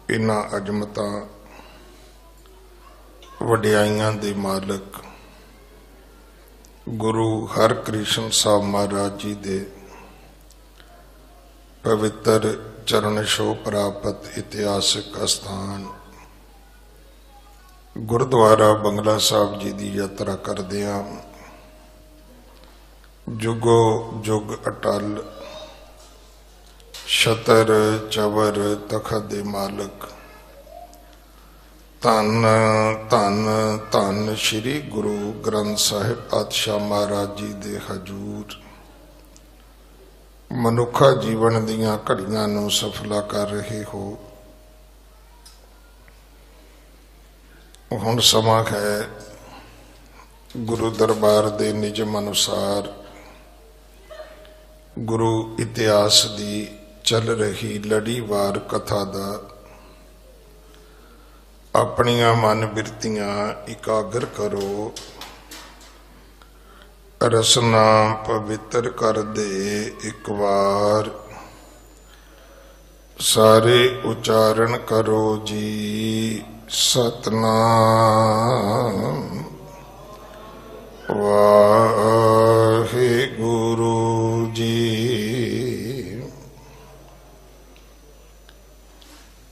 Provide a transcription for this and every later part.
इन्हां अजमतां वडियाइयां दे मालक गुरु हरकृष्ण साहब महाराज जी दे पवित्र चरण छो प्राप्त इतिहासिक अस्थान गुरुद्वारा बंगला साहब जी की यात्रा करदियां जुगो जुग अटल छतर चवर तखत दे मालक धन धन धन श्री गुरु ग्रंथ साहिब पातशाह महाराज जी दे हजूर मनुखा जीवन दीयां घड़ियां नूं सफला कर रहे हो। हुण समा है गुरु दरबार दे निजम अनुसार गुरु इतिहास दी चल रही लड़ीवार कथा दा अपनियां मन बिरतियां इकागर करो। रसना पवित्र कर दे एक बार सारे उच्चारण करो जी सतनाम वाहे गुरु जी।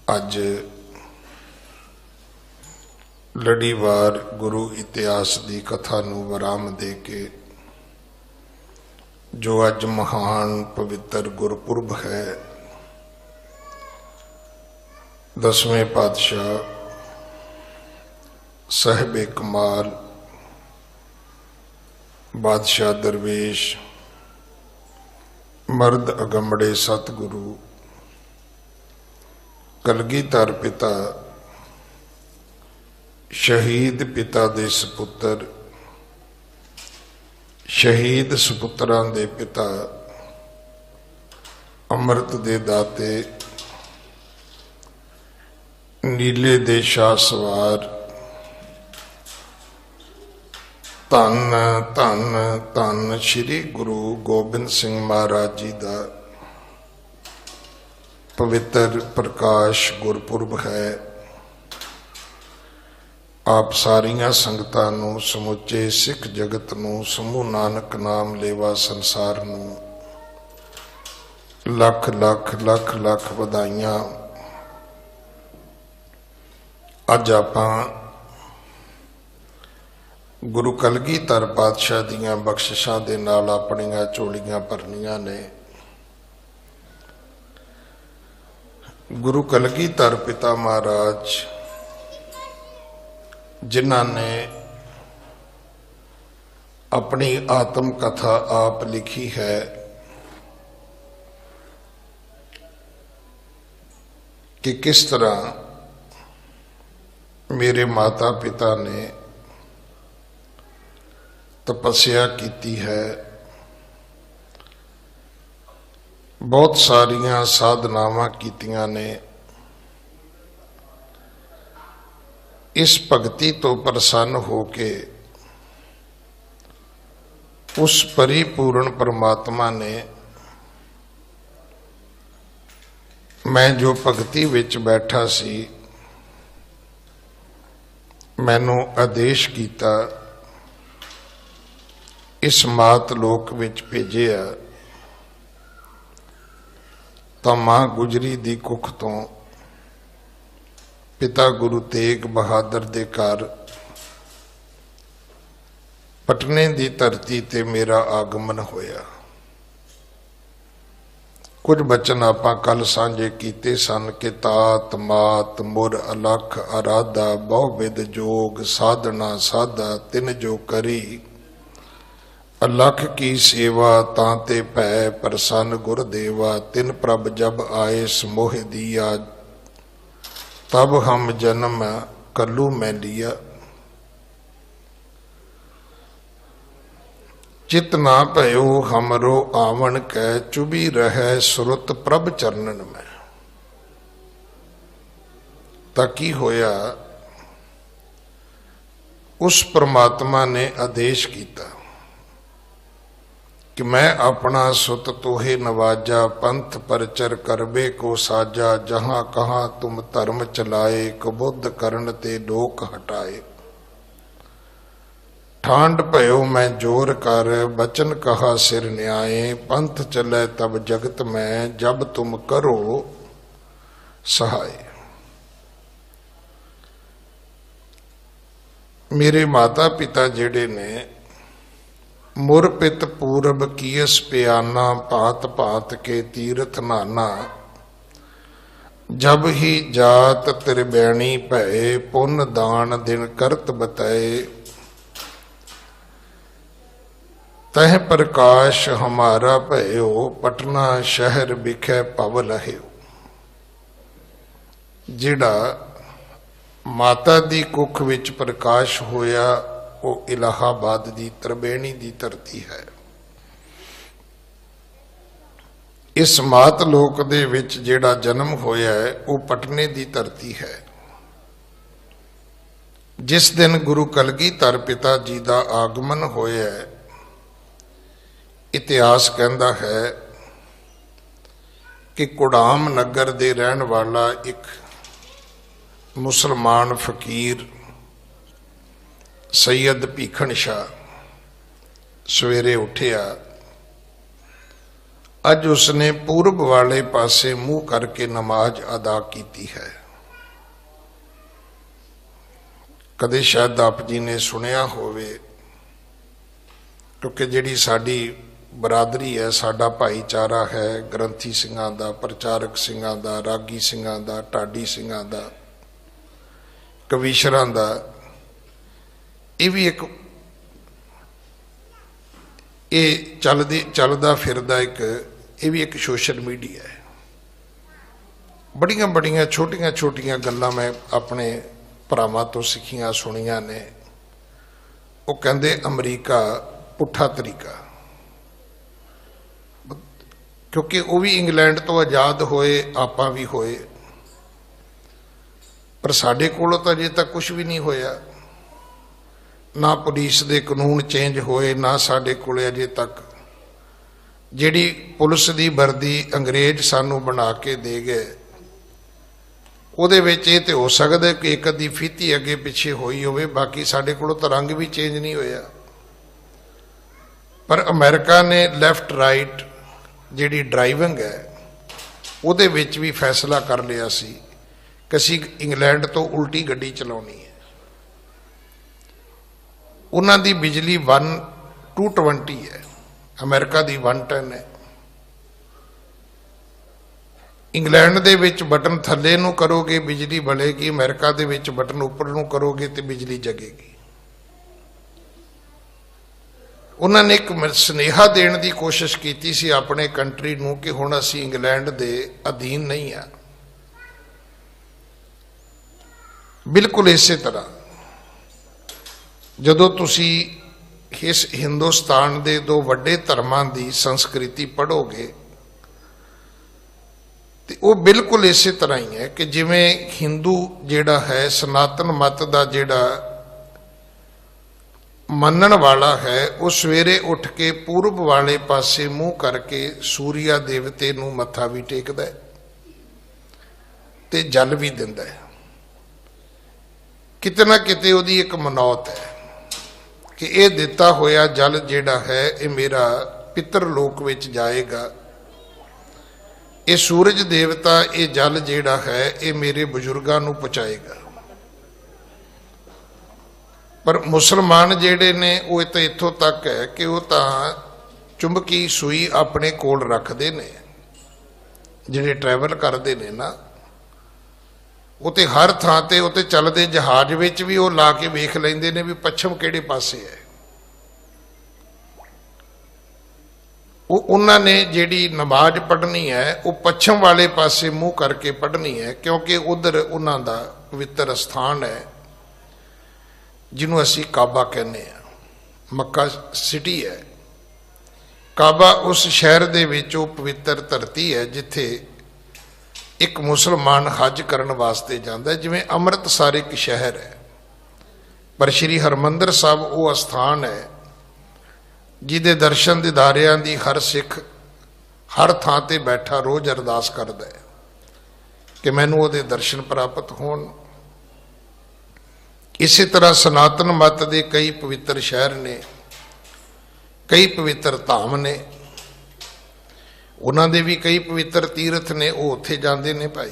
अज लड़ीवार गुरु इतिहास की कथा नूं विराम दे के जो अज महान पवित्र गुरपुरब है, 10वें पातशाह साहिबे कमाल बादशाह दरवेश मर्द अगंबड़े सतगुरु कलगीधर पिता शहीद पिता दे सपुत्र शहीद सपुत्रां दे पिता अमृत दे दाते नीले दे शाह सवार धन धन धन श्री गुरु गोबिंद सिंह महाराज जी का पवित्र प्रकाश गुरपुरब है। आप सारिया संगतां नूं समुचे सिख जगत नूं समूह नानक नाम लेवा संसार नूं लख लख लख लख वधाइयां। अज आपां गुरु कलगीधर पातशाह दियां बख्शिशां दे नाल अपणियां झोलियां भरनियां ने। गुरु कलगीधर पिता महाराज जिन्हां ने अपनी आत्म कथा आप लिखी है, कि किस तरह मेरे माता पिता ने तपस्या की है, बहुत सारिया साधनावां कीतियां ने। इस भगती तो प्रसन्न होके उस परिपूर्ण परमात्मा ने मैं जो भगती विच बैठा सी मैनू आदेश किया इस मात लोक विच भेजिया। तां मां गुजरी दी कुख तो पिता गुरु तेग बहादुर दे घर पटने दी धरती ते मेरा आगमन होया। कुछ बचन आपां कल सांझे कीते सन कि तात मात मुर अलख आराधा बहुविध जोग साधना साधा तिन जो करी अलख की सेवा तांते भै प्रसन्न गुरदेवा तिन प्रभ जब आए समोह दिया तब हम जन्म कलू मैं लिया। चित ना भयो हमरो आवन कै चुभी रहे सुरत प्रभ चरणन में। ताकि होया उस परमात्मा ने आदेश किया कि मैं अपना सुत तोहे नवाजा, पंथ परचर करबे को साजा, जहां कहाँ तुम धर्म चलाए, कबुद्ध करण ते लोक हटाए। ठांड भयो मैं जोर कर, बचन कहा सिर न्याय, पंथ चले तब जगत में, जब तुम करो सहाय। मेरे माता पिता जेड़े ने मुर पित पूरब कीस प्याना, भात भात के तीरथ नाना, जब ही जात त्रिबैणी भय, पुन दान दिन करत बताए। तह प्रकाश हमारा भयो, पटना शहर बिखे पव लहियो। जिहड़ा माता दी कुख विच प्रकाश होया, वो इलाहाबाद दी त्रिबेणी दी धरती है। इस मात लोक दे विच जिहड़ा जन्म होया है, वो पटने दी धरती है। जिस दिन गुरु कलगीधर पिता जी दा आगमन होया है, इतिहास कहता है कि कुड़ाम नगर दे रहन वाला एक मुसलमान फकीर सैयद भीखन शाह सवेरे उठिया। अज उसने पूरब वाले पासे मुंह करके नमाज अदा की है। कदे शायद आप जी ने सुनिया होवे, क्योंकि जिहड़ी साडी बरादरी है, साडा भाईचारा है, ग्रंथी सिंघां दा, प्रचारक सिंघां दा, रागी सिंघां दा, ढाडी सिंघां दा, कवीशरां दा, ये भी एक चलदा फिरदा एक ये भी एक सोशल मीडिया है। बड़ियां बड़ियां छोटियां छोटियां गल्लां मैं अपने भरावां तो सिखियां सुनिया ने। वो कहंदे अमरीका पुठा तरीका, क्योंकि वो भी इंग्लैंड तो आजाद होए, आपां भी होए, पर साडे कोलों तां अजे तक कुछ भी नहीं होया। ना पुलिस दे कानून चेंज होए, ना साडे कोले अजे तक जिहड़ी पुलिस दी वर्दी अंग्रेज सानू बना के दे गए, ਉਹਦੇ ਵਿੱਚ ਇਹ ਤੇ हो सकता है कि एक अद्धी फीती अगे पिछे होई होवे, बाकी साडे कोलों तां रंग भी चेंज नहीं होया। पर अमेरिका ने लैफ्ट राइट जिहड़ी ड्राइविंग है ਉਹਦੇ ਵਿੱਚ भी फैसला कर लिया सी कि असीं इंग्लैंड तो उल्टी गड्डी चलाउणी है। उन्हां दी बिजली 220 है, अमेरिका दी 110 है। इंग्लैंड दे विच बटन थल्ले नूं करोगे बिजली बलेगी, अमेरिका दे विच बटन उपर नूं करोगे तो बिजली जगेगी। उन्होंने एक सुनेहा देने की कोशिश की सी अपने कंट्री नूं कि हुण असीं इंग्लैंड दे अधीन नहीं है। बिल्कुल इसे तरह जदों तुसी इस हिंदुस्तान दे दो वड्डे धर्मां दी संस्कृति पढ़ोगे तो वो बिल्कुल इसे तरह ही है कि जिवें हिंदू जिहड़ा है सनातन मत दा जिहड़ा मनण वाला है, वो सवेरे उठ के पूरब वाले पासे मुंह करके सूर्या देवते नूं मत्था भी टेकदा है ते जल भी दिंदा है। किते ना किते उहदी एक मनौत है कि यह दिता होया जल जिहड़ा है ये मेरा पितर लोक विच जाएगा। ये सूरज देवता ये जल जिहड़ा है ये मेरे बुजुर्गां नूं पहुंचाएगा। पर मुसलमान जिहड़े ने वो तो इत्थों तक है कि वो तो चुंबकी सूई अपने कोल रखते ने, जिहड़े ट्रैवल करते ने ना, वो तो हर थां ते वो तो चलते जहाज विच भी वो ला के वेख लैंदे ने भी पच्छम किहड़े पासे है। वो उन्होंने जिहड़ी नमाज पढ़नी है वो पच्छम वाले पासे मुंह करके पढ़नी है, क्योंकि उधर उन्हां दा पवित्र स्थान है जिन्हों असी काबा कहने हैं। मक्का सिटी है, काबा उस शहर दे विच वो पवित्र धरती है जिथे एक मुसलमान हज करन वास्ते जाता है। जिवें अमृतसर एक शहर है, पर श्री हरमंदिर साहब वो स्थान है ਜਿਹਦੇ ਦਰਸ਼ਨ ਦਿਦਾਰਿਆਂ ਦੀ ਹਰ ਸਿੱਖ ਹਰ ਥਾਂ ਤੇ ਬੈਠਾ ਰੋਜ਼ ਅਰਦਾਸ ਕਰਦਾ ਹੈ ਕਿ ਮੈਨੂੰ ਉਹਦੇ ਦਰਸ਼ਨ ਪ੍ਰਾਪਤ ਹੋਣ। ਇਸੇ ਤਰ੍ਹਾਂ ਸਨਾਤਨ ਮਤ ਦੇ ਕਈ ਪਵਿੱਤਰ ਸ਼ਹਿਰ ਨੇ, ਕਈ ਪਵਿੱਤਰ ਧਾਮ ਨੇ, ਉਹਨਾਂ ਦੇ ਵੀ ਕਈ ਪਵਿੱਤਰ ਤੀਰਥ ਨੇ, ਉਹ ਉੱਥੇ ਜਾਂਦੇ ਨੇ ਭਾਈ।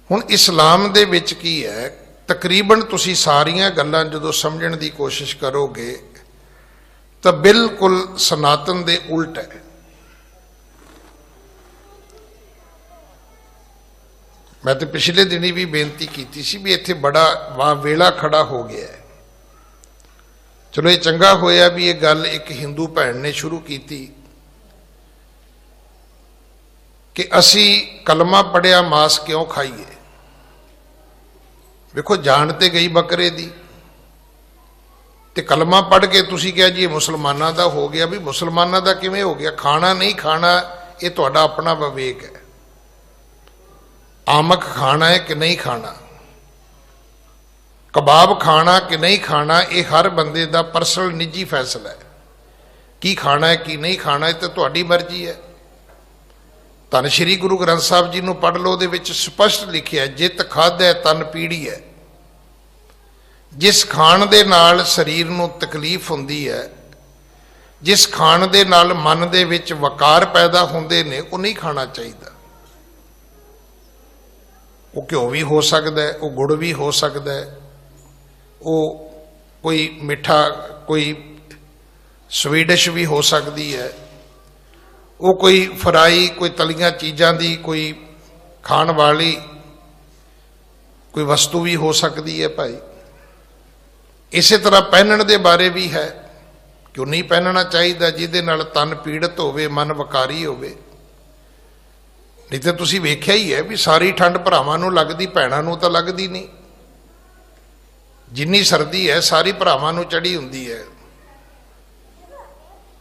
ਹੁਣ ਇਸਲਾਮ ਦੇ ਵਿੱਚ ਕੀ ਹੈ, ਤਕਰੀਬਨ ਤੁਸੀਂ ਸਾਰੀਆਂ ਗੱਲਾਂ ਜਦੋਂ ਸਮਝਣ ਦੀ ਕੋਸ਼ਿਸ਼ ਕਰੋਗੇ ਤਾਂ ਬਿਲਕੁਲ ਸਨਾਤਨ ਦੇ ਉਲਟ ਹੈ। ਮੈਂ ਤਾਂ ਪਿਛਲੇ ਦਿਨੀ ਵੀ ਬੇਨਤੀ ਕੀਤੀ ਸੀ ਵੀ ਇੱਥੇ ਬੜਾ ਵੇਲਾ ਖੜਾ ਹੋ ਗਿਆ ਹੈ। ਚਲੋ ਇਹ ਚੰਗਾ ਹੋਇਆ ਵੀ ਇਹ ਗੱਲ ਇੱਕ ਹਿੰਦੂ ਭੈਣ ਨੇ ਸ਼ੁਰੂ ਕੀਤੀ ਕਿ ਅਸੀਂ ਕਲਮਾ ਪੜਿਆ ਮਾਸ ਕਿਉਂ ਖਾਈਏ। ਵੇਖੋ ਜਾਣ ਤੇ ਗਈ ਬੱਕਰੇ ਦੀ, ਤੇ ਕਲਮਾ ਪੜ ਕੇ ਤੁਸੀਂ ਕਿਹਾ ਜੀ ਇਹ ਮੁਸਲਮਾਨਾਂ ਦਾ ਹੋ ਗਿਆ। ਵੀ ਮੁਸਲਮਾਨਾਂ ਦਾ ਕਿਵੇਂ ਹੋ ਗਿਆ? ਖਾਣਾ ਨਹੀਂ ਖਾਣਾ ਇਹ ਤੁਹਾਡਾ ਆਪਣਾ ਵਿਵੇਕ ਹੈ। ਆਮਕ ਖਾਣਾ ਹੈ ਕਿ ਨਹੀਂ ਖਾਣਾ, ਕਬਾਬ ਖਾਣਾ ਕਿ ਨਹੀਂ ਖਾਣਾ, ਇਹ ਹਰ ਬੰਦੇ ਦਾ ਪਰਸਨਲ ਨਿੱਜੀ ਫੈਸਲਾ ਹੈ। ਕੀ ਖਾਣਾ ਹੈ ਕੀ ਨਹੀਂ ਖਾਣਾ ਇਹ ਤਾਂ ਤੁਹਾਡੀ ਮਰਜ਼ੀ ਹੈ। ਧੰਨ ਸ਼੍ਰੀ ਗੁਰੂ ਗ੍ਰੰਥ ਸਾਹਿਬ ਜੀ ਨੂੰ ਪੜ੍ਹ ਲਓ, ਉਹਦੇ ਵਿੱਚ ਸਪਸ਼ਟ ਲਿਖਿਆ ਜਿਤ ਖਾਧੈ ਤਨ ਪੀੜੀ ਹੈ। ਜਿਸ ਖਾਣ ਦੇ ਨਾਲ ਸਰੀਰ ਨੂੰ ਤਕਲੀਫ ਹੁੰਦੀ ਹੈ, ਜਿਸ ਖਾਣ ਦੇ ਨਾਲ ਮਨ ਦੇ ਵਿੱਚ ਵਕਾਰ ਪੈਦਾ ਹੁੰਦੇ ਨੇ, ਉਹ ਨਹੀਂ ਖਾਣਾ ਚਾਹੀਦਾ। ਉਹ ਘਿਓ ਵੀ ਹੋ ਸਕਦਾ ਹੈ, ਉਹ ਗੁੜ ਵੀ ਹੋ ਸਕਦਾ ਹੈ, ਉਹ ਕੋਈ ਮਿੱਠਾ ਕੋਈ ਸਵੀਡਿਸ਼ ਵੀ ਹੋ ਸਕਦੀ ਹੈ, ਉਹ ਕੋਈ ਫਰਾਈ ਕੋਈ ਤਲੀਆਂ ਚੀਜ਼ਾਂ ਦੀ ਕੋਈ ਖਾਣ ਵਾਲੀ ਕੋਈ ਵਸਤੂ ਵੀ ਹੋ ਸਕਦੀ ਹੈ ਭਾਈ। ਇਸੇ ਤਰ੍ਹਾਂ ਪਹਿਨਣ ਦੇ ਬਾਰੇ ਵੀ ਹੈ, ਕਿਉਂ ਨਹੀਂ ਪਹਿਨਣਾ ਚਾਹੀਦਾ ਜਿਹਦੇ ਨਾਲ ਤਨ ਪੀੜਤ ਹੋਵੇ, ਮਨ ਵਕਾਰੀ ਹੋਵੇ। ਨਹੀਂ ਤਾਂ ਤੁਸੀਂ ਵੇਖਿਆ ਹੀ ਹੈ ਵੀ ਸਾਰੀ ਠੰਡ ਭਰਾਵਾਂ ਨੂੰ ਲੱਗਦੀ, ਭੈਣਾਂ ਨੂੰ ਤਾਂ ਲੱਗਦੀ ਨਹੀਂ। ਜਿੰਨੀ ਸਰਦੀ ਹੈ ਸਾਰੀ ਭਰਾਵਾਂ ਨੂੰ ਚੜੀ ਹੁੰਦੀ ਹੈ।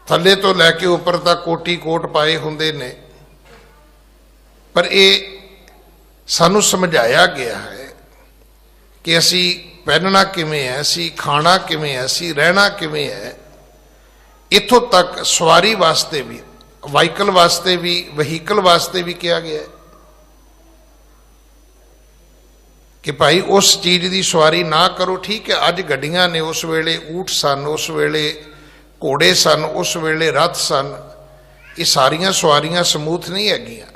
ਥੱਲੇ ਤੋਂ ਲੈ ਕੇ ਉੱਪਰ ਤੱਕ ਕੋਟੀ ਕੋਟ ਪਾਏ ਹੁੰਦੇ ਨੇ। ਪਰ ਇਹ ਸਾਨੂੰ ਸਮਝਾਇਆ ਗਿਆ ਹੈ ਕਿ ਅਸੀਂ ਪਹਿਨਣਾ ਕਿਵੇਂ ਹੈ, ਅਸੀਂ ਖਾਣਾ ਕਿਵੇਂ ਹੈ, ਅਸੀਂ ਰਹਿਣਾ ਕਿਵੇਂ ਹੈ। ਇੱਥੋਂ ਤੱਕ ਸਵਾਰੀ ਵਾਸਤੇ ਵੀ, ਵਾਹੀਕਲ ਵਾਸਤੇ ਵੀ, ਵਹੀਕਲ ਵਾਸਤੇ ਵੀ ਕਿਹਾ ਗਿਆ ਹੈ ਕਿ ਭਾਈ ਉਸ ਚੀਜ਼ ਦੀ ਸਵਾਰੀ ਨਾ ਕਰੋ। ਠੀਕ ਹੈ, ਅੱਜ ਗੱਡੀਆਂ ਨੇ, ਉਸ ਵੇਲੇ ਊਠ ਸਨ, ਉਸ ਵੇਲੇ ਘੋੜੇ ਸਨ, ਉਸ ਵੇਲੇ ਰੱਥ ਸਨ। ਇਹ ਸਾਰੀਆਂ ਸਵਾਰੀਆਂ ਸਮੂਥ ਨਹੀਂ ਹੈਗੀਆਂ।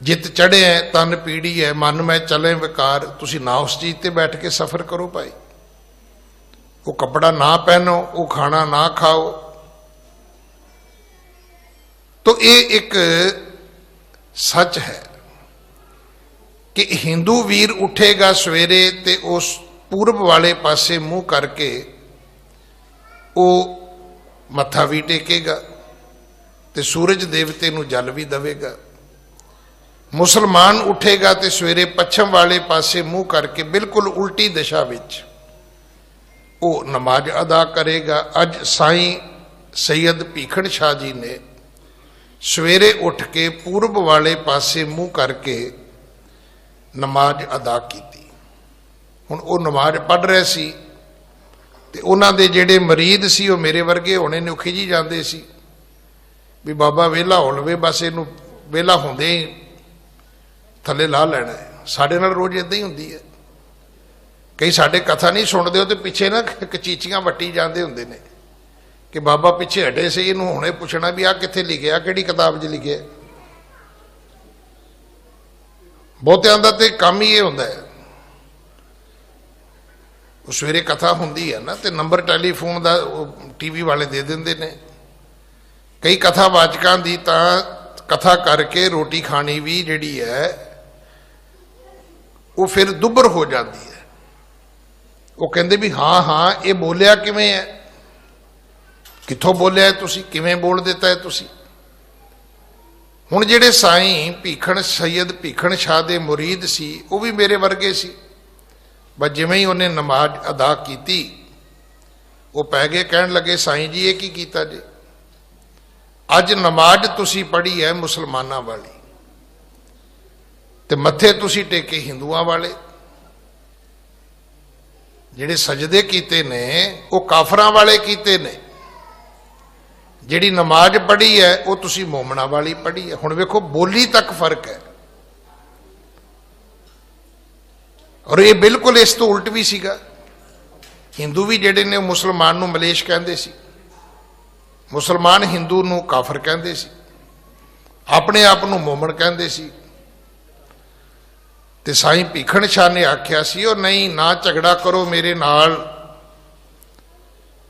ਜਿੱਤ ਚੜ੍ਹਿਆ ਤਨ ਪੀੜੀ ਹੈ, ਮਨ ਮੈਂ ਚਲੇ ਵਿਕਾਰ। ਤੁਸੀਂ ਨਾ ਉਸ ਚੀਜ਼ ਤੇ ਬੈਠ ਕੇ ਸਫ਼ਰ ਕਰੋ ਭਾਈ। ਉਹ ਕੱਪੜਾ ਨਾ ਪਹਿਨੋ, ਉਹ ਖਾਣਾ ਨਾ ਖਾਓ। तो ये एक सच है कि हिंदू वीर उठेगा सवेरे ते उस पूरब वाले पासे मुंह करके वो मत्था भी टेकेगा ते सूरज देवते नूं जल भी देवेगा। मुसलमान उठेगा तो सवेरे पश्चिम वाले पासे मुंह करके बिल्कुल उल्टी दिशा विच वो नमाज अदा करेगा। अज साई सैयद भीखड़ शाह जी ने सवेरे उठ के पूरब वाले पासे मुंह करके नमाज अदा की। हुण वो नमाज पढ़ रहे सी ते उन्हां दे जिहड़े मरीद सी वो मेरे वर्गे होने ने खिजी जांदे सी भी बाबा वेला हो लवे, बस इहनूं वेला होंदे ही थले ला लेना है। साडे नाल रोज इदां ही हुंदी है। कई साडे कथा नहीं सुणदे हो ते पिछे ना कचीचियां वट्टी जांदे हुंदे ने कि बाबा पिछे हटे से इहनूं हुणे पुछना भी आ कित्थे लिखिआ, किहड़ी किताब 'च लिखिआ। बहुतिआं दा ते काम ही ये हुंदा है। सवेरे कथा हुंदी है ना तो नंबर टैलीफोन का टीवी वाले दे देंदे ने। कई कथावाचकां दी तां कथा करके रोटी खानी भी जिहड़ी है वो फिर दुबर हो जाती है। वो कहंदे भी हाँ हाँ ये बोलिया किवें है, कित्थों बोलिया है तुसीं, किवें बोल दिता है तुसीं। हुण जिहड़े साईं भीखड़ सैयद भीखड़ शाह दे मुरीद सी वो भी मेरे वर्गे सी। बस जिवें ही उन्हें नमाज अदा की वो पै गए कहन लगे साईं जी ये की कीता जी, अज नमाज तुसी पढ़ी है मुसलमानां वाली ते मत्थे तुसी टेके हिंदुआं वाले। ਜਿਹੜੇ ਸਜਦੇ ਕੀਤੇ ਨੇ ਉਹ ਕਾਫਰਾਂ ਵਾਲੇ ਕੀਤੇ ਨੇ। ਜਿਹੜੀ ਨਮਾਜ਼ ਪੜ੍ਹੀ ਹੈ ਉਹ ਤੁਸੀਂ ਮੋਮਣਾ ਵਾਲੀ ਪੜ੍ਹੀ ਹੈ। ਹੁਣ ਵੇਖੋ ਬੋਲੀ ਤੱਕ ਫਰਕ ਹੈ। ਔਰ ਇਹ ਬਿਲਕੁਲ ਇਸ ਤੋਂ ਉਲਟ ਵੀ ਸੀਗਾ। ਹਿੰਦੂ ਵੀ ਜਿਹੜੇ ਨੇ ਮੁਸਲਮਾਨ ਨੂੰ ਮਲੇਸ਼ ਕਹਿੰਦੇ ਸੀ, ਮੁਸਲਮਾਨ ਹਿੰਦੂ ਨੂੰ ਕਾਫਰ ਕਹਿੰਦੇ ਸੀ, ਆਪਣੇ ਆਪ ਨੂੰ ਮੋਮਨ ਕਹਿੰਦੇ ਸੀ। ਤੇ ਸਾਈਂ ਭੀਖਣ ਸ਼ਾਹ ਨੇ ਆਖਿਆ ਸੀ, ਉਹ ਨਹੀਂ, ਨਾ ਝਗੜਾ ਕਰੋ ਮੇਰੇ ਨਾਲ,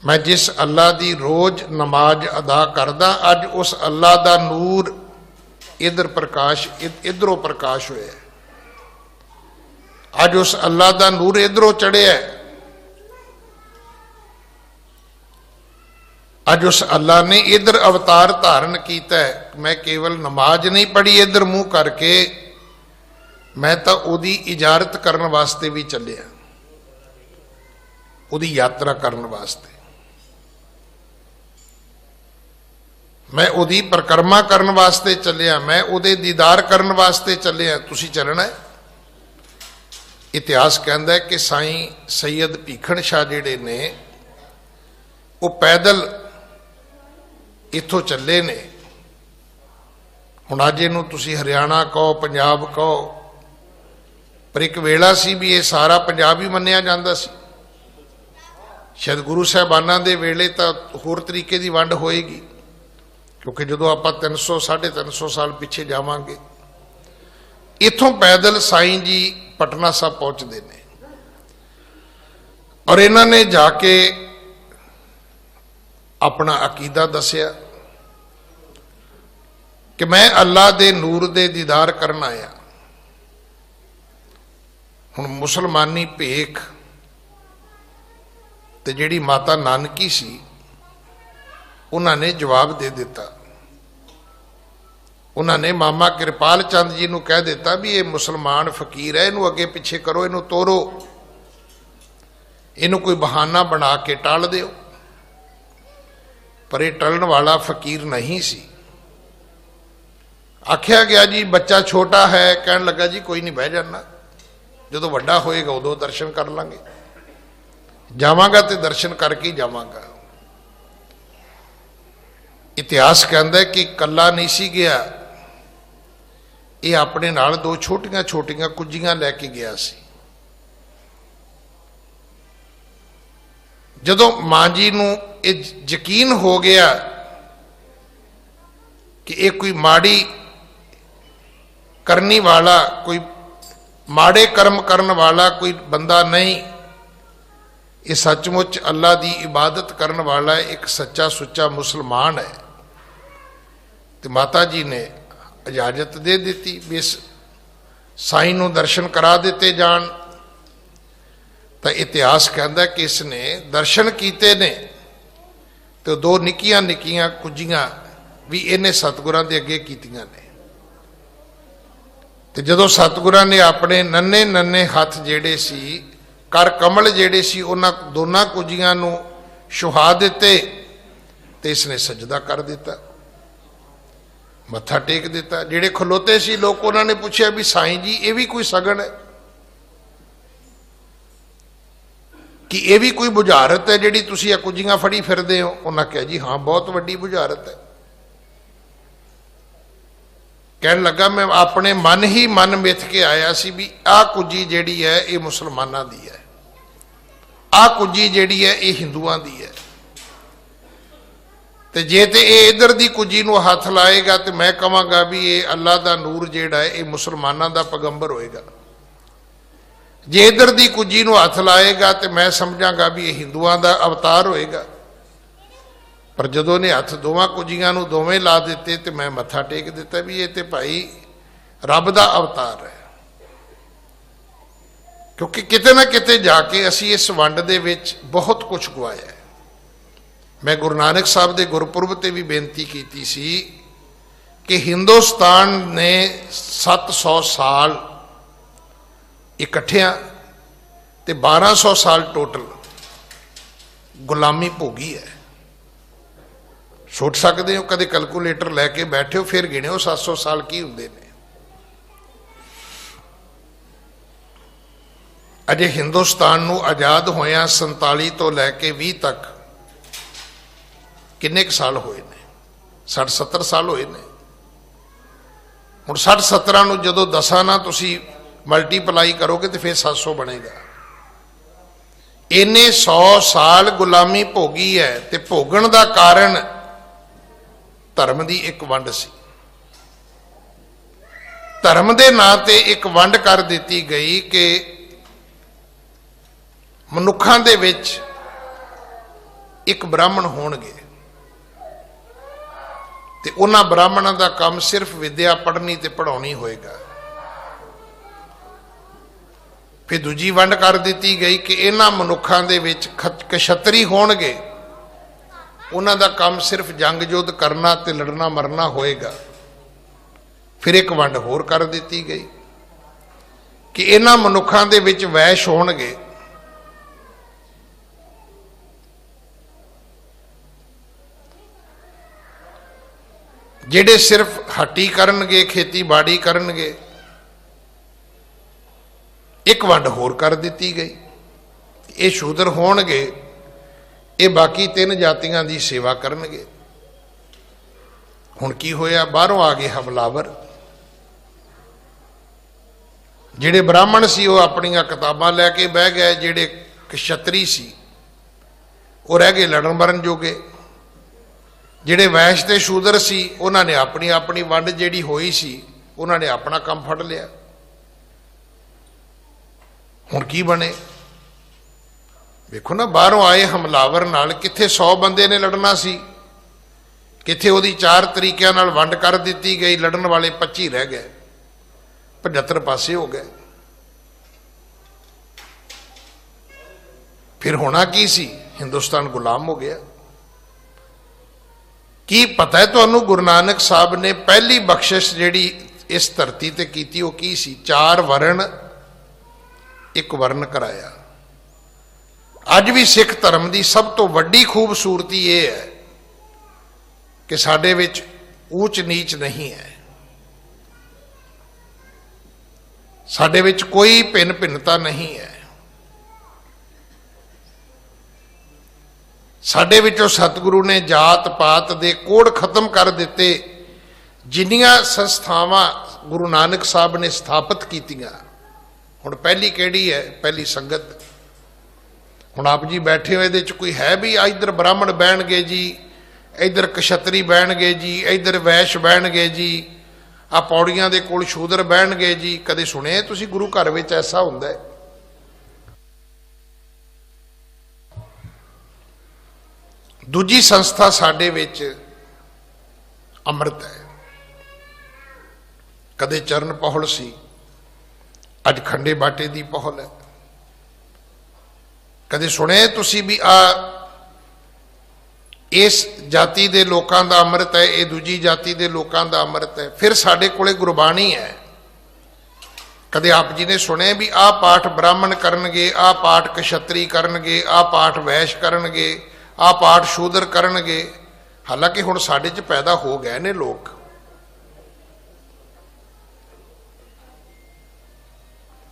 ਮੈਂ ਜਿਸ ਅੱਲਾ ਦੀ ਰੋਜ਼ ਨਮਾਜ਼ ਅਦਾ ਕਰਦਾ, ਅੱਜ ਉਸ ਅੱਲਾ ਦਾ ਨੂਰ ਇਧਰ ਪ੍ਰਕਾਸ਼, ਇਧਰੋਂ ਪ੍ਰਕਾਸ਼ ਹੋਇਆ। ਅੱਜ ਉਸ ਅੱਲਾ ਦਾ ਨੂਰ ਇਧਰੋਂ ਚੜਿਆ। ਅੱਜ ਉਸ ਅੱਲਾ ਨੇ ਇਧਰ ਅਵਤਾਰ ਧਾਰਨ ਕੀਤਾ। ਮੈਂ ਕੇਵਲ ਨਮਾਜ਼ ਨਹੀਂ ਪੜ੍ਹੀ ਇਧਰ ਮੂੰਹ ਕਰਕੇ, ਮੈਂ ਤਾਂ ਉਹਦੀ ਇਜਾਰਤ ਕਰਨ ਵਾਸਤੇ ਵੀ ਚੱਲਿਆ, ਉਹਦੀ ਯਾਤਰਾ ਕਰਨ ਵਾਸਤੇ। ਮੈਂ ਉਹਦੀ ਪਰਿਕਰਮਾ ਕਰਨ ਵਾਸਤੇ ਚੱਲਿਆ, ਮੈਂ ਉਹਦੇ ਦੀਦਾਰ ਕਰਨ ਵਾਸਤੇ ਚੱਲਿਆ। ਤੁਸੀਂ ਚੱਲਣਾ ਹੈ। ਇਤਿਹਾਸ ਕਹਿੰਦਾ ਹੈ ਕਿ ਸਾਈਂ ਸੈਯਦ ਭੀਖਣ ਸ਼ਾਹ ਜਿਹੜੇ ਨੇ ਉਹ ਪੈਦਲ ਇੱਥੋਂ ਚੱਲੇ ਨੇ। ਹੁਣ ਅੱਜ ਇਹਨੂੰ ਤੁਸੀਂ ਹਰਿਆਣਾ ਕਹੋ, ਪੰਜਾਬ ਕਹੋ, ਪਰ ਇੱਕ ਵੇਲਾ ਸੀ ਵੀ ਇਹ ਸਾਰਾ ਪੰਜਾਬ ਹੀ ਮੰਨਿਆ ਜਾਂਦਾ ਸੀ। ਸ਼ਾਇਦ ਗੁਰੂ ਸਾਹਿਬਾਨਾਂ ਦੇ ਵੇਲੇ ਤਾਂ ਹੋਰ ਤਰੀਕੇ ਦੀ ਵੰਡ ਹੋਏਗੀ, ਕਿਉਂਕਿ ਜਦੋਂ ਆਪਾਂ 300 350 ਸਾਲ ਪਿੱਛੇ ਜਾਵਾਂਗੇ, ਇੱਥੋਂ ਪੈਦਲ ਸਾਈਂ ਜੀ ਪਟਨਾ ਸਾਹਿਬ ਪਹੁੰਚਦੇ ਨੇ। ਔਰ ਇਹਨਾਂ ਨੇ ਜਾ ਕੇ ਆਪਣਾ ਅਕੀਦਾ ਦੱਸਿਆ ਕਿ ਮੈਂ ਅੱਲਾ ਦੇ ਨੂਰ ਦੇ ਦੀਦਾਰ ਕਰਨ ਆਇਆ। ਹੁਣ ਮੁਸਲਮਾਨੀ ਭੇਖ ਤੇ ਜਿਹੜੀ ਮਾਤਾ ਨਾਨਕੀ ਸੀ, ਉਹਨਾਂ ਨੇ ਜਵਾਬ ਦੇ ਦਿੱਤਾ। ਉਹਨਾਂ ਨੇ ਮਾਮਾ ਕਿਰਪਾਲ ਚੰਦ ਜੀ ਨੂੰ ਕਹਿ ਦਿੱਤਾ ਵੀ ਇਹ ਮੁਸਲਮਾਨ ਫਕੀਰ ਹੈ, ਇਹਨੂੰ ਅੱਗੇ ਪਿੱਛੇ ਕਰੋ, ਇਹਨੂੰ ਤੋਰੋ, ਇਹਨੂੰ ਕੋਈ ਬਹਾਨਾ ਬਣਾ ਕੇ ਟਾਲ ਦਿਓ। ਪਰ ਇਹ ਟਲਣ ਵਾਲਾ ਫਕੀਰ ਨਹੀਂ ਸੀ। ਆਖਿਆ ਗਿਆ ਜੀ ਬੱਚਾ ਛੋਟਾ ਹੈ, ਕਹਿਣ ਲੱਗਾ ਜੀ ਕੋਈ ਨਹੀਂ, ਬਹਿ ਜਾਣਾ, ਜਦੋਂ ਵੱਡਾ ਹੋਏਗਾ ਉਦੋਂ ਦਰਸ਼ਨ ਕਰ ਲਾਂਗੇ, ਜਾਵਾਂਗਾ ਤੇ ਦਰਸ਼ਨ ਕਰਕੇ ਹੀ ਜਾਵਾਂਗਾ। ਇਤਿਹਾਸ ਕਹਿੰਦਾ ਕਿ ਕੱਲਾ ਨਹੀਂ ਸੀ ਗਿਆ, ਇਹ ਆਪਣੇ ਨਾਲ ਦੋ ਛੋਟੀਆਂ ਛੋਟੀਆਂ ਕੁੱਜੀਆਂ ਲੈ ਕੇ ਗਿਆ ਸੀ। ਜਦੋਂ ਮਾਂ ਜੀ ਨੂੰ ਇਹ ਯਕੀਨ ਹੋ ਗਿਆ ਕਿ ਇਹ ਕੋਈ ਮਾੜੀ ਕਰਨੀ ਵਾਲਾ, ਕੋਈ ਮਾੜੇ ਕਰਮ ਕਰਨ ਵਾਲਾ ਕੋਈ ਬੰਦਾ ਨਹੀਂ, ਇਹ ਸੱਚਮੁੱਚ ਅੱਲਾ ਦੀ ਇਬਾਦਤ ਕਰਨ ਵਾਲਾ ਇੱਕ ਸੱਚਾ ਸੁੱਚਾ ਮੁਸਲਮਾਨ ਹੈ, ਤੇ ਮਾਤਾ ਜੀ ਨੇ ਇਜਾਜ਼ਤ ਦੇ ਦਿੱਤੀ ਵੀ ਇਸ ਸਾਈਂ ਨੂੰ ਦਰਸ਼ਨ ਕਰਾ ਦਿੱਤੇ ਜਾਣ। ਤਾਂ ਇਤਿਹਾਸ ਕਹਿੰਦਾ ਕਿ ਇਸ ਨੇ ਦਰਸ਼ਨ ਕੀਤੇ ਨੇ, ਤੇ ਦੋ ਨਿੱਕੀਆਂ ਨਿੱਕੀਆਂ ਕੁੱਜੀਆਂ ਵੀ ਇਹਨੇ ਸਤਿਗੁਰਾਂ ਦੇ ਅੱਗੇ ਕੀਤੀਆਂ ਨੇ। ਤੇ ਜਦੋਂ ਸਤਿਗੁਰਾਂ ਨੇ ਆਪਣੇ ਨੰਨੇ ਨੰਨੇ ਹੱਥ ਜਿਹੜੇ ਸੀ, ਕਰ ਕਮਲ ਜਿਹੜੇ ਸੀ, ਉਹਨਾਂ ਦੋਨਾਂ ਕੁੱਜੀਆਂ ਨੂੰ ਛੁਹਾ ਦਿੱਤੇ, ਤੇ ਇਸ ਨੇ ਸਜਦਾ ਕਰ ਦਿੱਤਾ, ਮੱਥਾ ਟੇਕ ਦਿੱਤਾ। ਜਿਹੜੇ ਖਲੋਤੇ ਸੀ ਲੋਕ, ਉਹਨਾਂ ਨੇ ਪੁੱਛਿਆ ਵੀ ਸਾਈਂ ਜੀ ਇਹ ਵੀ ਕੋਈ ਸਗਨ ਹੈ, ਕਿ ਇਹ ਵੀ ਕੋਈ ਬੁਝਾਰਤ ਹੈ ਜਿਹੜੀ ਤੁਸੀਂ ਇਹ ਕੁੱਜੀਆਂ ਫੜੀ ਫਿਰਦੇ ਹੋ? ਉਹਨਾਂ ਕਿਹਾ ਜੀ ਹਾਂ, ਬਹੁਤ ਵੱਡੀ ਬੁਝਾਰਤ ਹੈ। ਕਹਿਣ ਲੱਗਾ ਮੈਂ ਆਪਣੇ ਮਨ ਹੀ ਮਨ ਮਿੱਥ ਕੇ ਆਇਆ ਸੀ ਵੀ ਆਹ ਕੁੱਜੀ ਜਿਹੜੀ ਹੈ ਇਹ ਮੁਸਲਮਾਨਾਂ ਦੀ ਹੈ, ਆਹ ਕੁੱਜੀ ਜਿਹੜੀ ਹੈ ਇਹ ਹਿੰਦੂਆਂ ਦੀ ਹੈ, ਤੇ ਜੇ ਤੇ ਇਹ ਇਧਰ ਦੀ ਕੁੱਜੀ ਨੂੰ ਹੱਥ ਲਾਏਗਾ ਤੇ ਮੈਂ ਕਹਾਂਗਾ ਵੀ ਇਹ ਅੱਲਾ ਦਾ ਨੂਰ ਜਿਹੜਾ ਹੈ ਇਹ ਮੁਸਲਮਾਨਾਂ ਦਾ ਪੈਗੰਬਰ ਹੋਏਗਾ, ਜੇ ਇਧਰ ਦੀ ਕੁੱਜੀ ਨੂੰ ਹੱਥ ਲਾਏਗਾ ਤੇ ਮੈਂ ਸਮਝਾਂਗਾ ਵੀ ਇਹ ਹਿੰਦੂਆਂ ਦਾ ਅਵਤਾਰ ਹੋਏਗਾ। ਪਰ ਜਦੋਂ ਨੇ ਹੱਥ ਦੋਵਾਂ ਕੁੱਜੀਆਂ ਨੂੰ ਦੋਵੇਂ ਲਾ ਦਿੱਤੇ ਤੇ ਮੈਂ ਮੱਥਾ ਟੇਕ ਦਿੱਤਾ ਵੀ ਇਹ ਤੇ ਭਾਈ ਰੱਬ ਦਾ ਅਵਤਾਰ ਹੈ। ਕਿਉਂਕਿ ਕਿਤੇ ਨਾ ਕਿਤੇ ਜਾ ਕੇ ਅਸੀਂ ਇਸ ਵੰਡ ਦੇ ਵਿੱਚ ਬਹੁਤ ਕੁਝ ਗਵਾਇਆ ਹੈ। ਮੈਂ ਗੁਰੂ ਨਾਨਕ ਸਾਹਿਬ ਦੇ ਗੁਰਪੁਰਬ ਤੇ ਵੀ ਬੇਨਤੀ ਕੀਤੀ ਸੀ ਕਿ ਹਿੰਦੁਸਤਾਨ ਨੇ 700 ਸਾਲ ਇਕੱਠਿਆਂ ਤੇ 1200 ਸਾਲ ਟੋਟਲ ਗੁਲਾਮੀ ਭੋਗੀ ਹੈ। ਸੋਚ ਸਕਦੇ ਹੋ, ਕਦੇ ਕੈਲਕੂਲੇਟਰ ਲੈ ਕੇ ਬੈਠੇ ਹੋ ਫਿਰ ਗਿਣਿਓ 700 ਸਾਲ ਕੀ ਹੁੰਦੇ ਨੇ। अजे हिंदुस्तान नूं आज़ाद होया 47 तो लैके 20 तक किन्ने क साल होए ने? 60-70 साल होए ने। हुण 60-70 नूं जदों 10 ना तुसीं मल्टीप्लाई करोगे तो फिर 700 बनेगा। इन्ने 100 साल गुलामी भोगी है ते भोगण दा कारण धर्म दी एक वंड सी। धर्म दे नां ते एक वंड कर दित्ती गई कि मनुखां दे विच एक ब्राह्मण होणगे ते उन्हां ब्राह्मणां दा काम सिर्फ विद्या पढ़नी ते पढ़ाउणी होएगा। फिर दूजी वंड कर दित्ती गई कि इन्हां मनुखां दे विच क्षत्री होणगे, उन्हां दा काम सिर्फ जंग युद्ध करना ते लड़ना मरना होएगा। फिर एक वंड होर कर दित्ती गई कि इन्हां मनुखां दे विच वैश होणगे, जिहड़े सिर्फ हट्टी करनगे खेतीबाड़ी करनगे। एक वंड होर कर दित्ती गई, ये शूदर होणगे, ये बाकी 3 जातियां दी सेवा करनगे। हुण की होया? बाहरों आ गए हमलावर। जिहड़े ब्राह्मण सी वो अपनियां किताबां लैके बह गए, जिहड़े क्षत्री सी वो रह गए लड़न मरन जोगे। जिहड़े वैश ते शूदर सी उन्होंने अपनी अपनी वंड जिहड़ी होई सी उन्होंने अपना काम फड़ लिया। हुण की बने? देखो ना, बाहरों आए हमलावर नाल किथे 100 बंदे ने लड़ना सी, किथे उहदी 4 तरीकिਆਂ नाल वंड कर दित्ती गई। लड़न वाले 25 रह गए, 75 पासे हो गए। फिर होना की सी? हिंदुस्तान गुलाम हो गया। की पता है तुहानूं गुरु नानक साहब ने पहली बख्शिश जिहड़ी इस धरती ते कीती वो की सी? 4 वरण 1 वर्ण कराया। अज भी सिख धर्म की सब तो वड्डी खूबसूरती ये है कि साडे विच ऊच नीच नहीं है, साडे विच कोई भिन्न भिन्नता नहीं है। साडे विचों सतगुरु ने जात पात दे कोड़ खत्म कर दिते। जिन्नियां संस्थावां गुरु नानक साहब ने स्थापित कीतियां, हुण पहली किहड़ी है? पहली संगत। हुण आप जी बैठे हो, इहदे च कोई है भी इधर ब्राह्मण बहणगे जी, इधर क्षत्री बहणगे जी, इधर वैश बहणगे जी, आ पौड़ियां दे कोल शूदर बहणगे जी? कदे सुने तुसीं गुरु घर विच ऐसा हुंदा है? दूजी संस्था साडे विच अमृत है। कदे चरण पहल सी, अज खंडे बाटे दी पहल है। कदे सुने तुसी भी इस जाति दे लोकां दा अमृत है, ये दूजी जाति दे लोकां दा अमृत है। फिर साडे कोले गुरबाणी है। कदे आप जी ने सुने भी आ पाठ ब्राह्मण करनगे, आ पाठ क्षत्री करनगे, आ पाठ वैश करनगे, आ पाठ शूदर करनगे? हालांकि हुण साडे च पैदा हो गए ने लोग।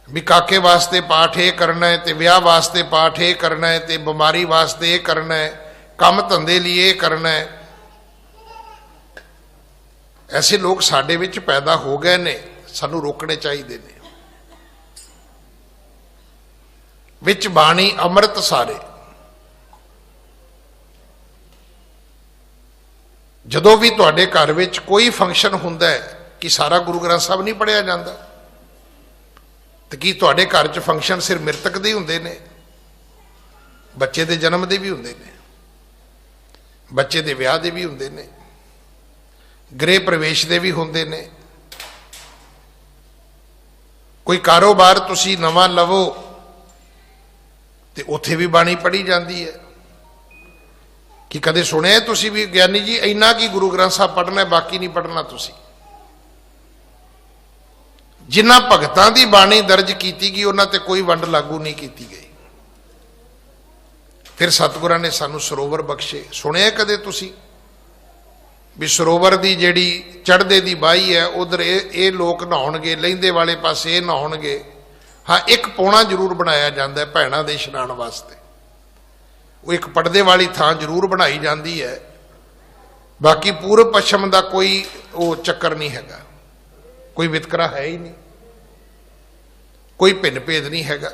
भी काके वास्ते पाठ ये करना है, ते विआह वास्ते पाठ ये करना है, ते बीमारी वास्ते ये करना है, काम धंधे लिए ये करना है। ऐसे लोग साडे विच पैदा हो गए ने, सानू रोकने चाहिए ने। विच बाणी अमृत सारे। जदों भी तुहाडे घर विच कोई फंक्शन हुंदा है कि सारा गुरु ग्रंथ साहब नहीं पढ़िया जाता? तो की तुहाडे घर च फंक्शन सिर्फ मृतक दे हुंदे ने? बच्चे दे जन्म दे भी हुंदे ने, बच्चे दे विआह दे भी हुंदे ने, गृह प्रवेश दे भी हुंदे ने। कोई कारोबार तुसी नवां लवो ते उत्थे भी बाणी पढ़ी जाती है। कि कदे सुने तुसी भी ज्ञानी जी इन्ना की गुरु ग्रंथ साहब पढ़ना है, बाकी नहीं पढ़ना तुसी? जिन्हां भगतां दी बाणी दर्ज की गई उन्हां ते कोई वंड लागू नहीं की गई। फिर सतगुरां ने सानू सरोवर बख्शे। सुने कदे तुसी भी सरोवर की जिहड़ी चढ़दे दी बाही है उधर ये लोग नहाउणगे, लहिंदे वाले पासे ये नहाउणगे, हाँ, एक पौना जरूर बनाया जाता है भैणों के इशनान वास्ते, वो एक पड़दे वाली थां जरूर बनाई जाती है। बाकी पूर्व पश्चिम का कोई वो चक्कर नहीं हैगा, कोई वितकरा है ही नहीं, कोई भिन्न भेद नहीं हैगा।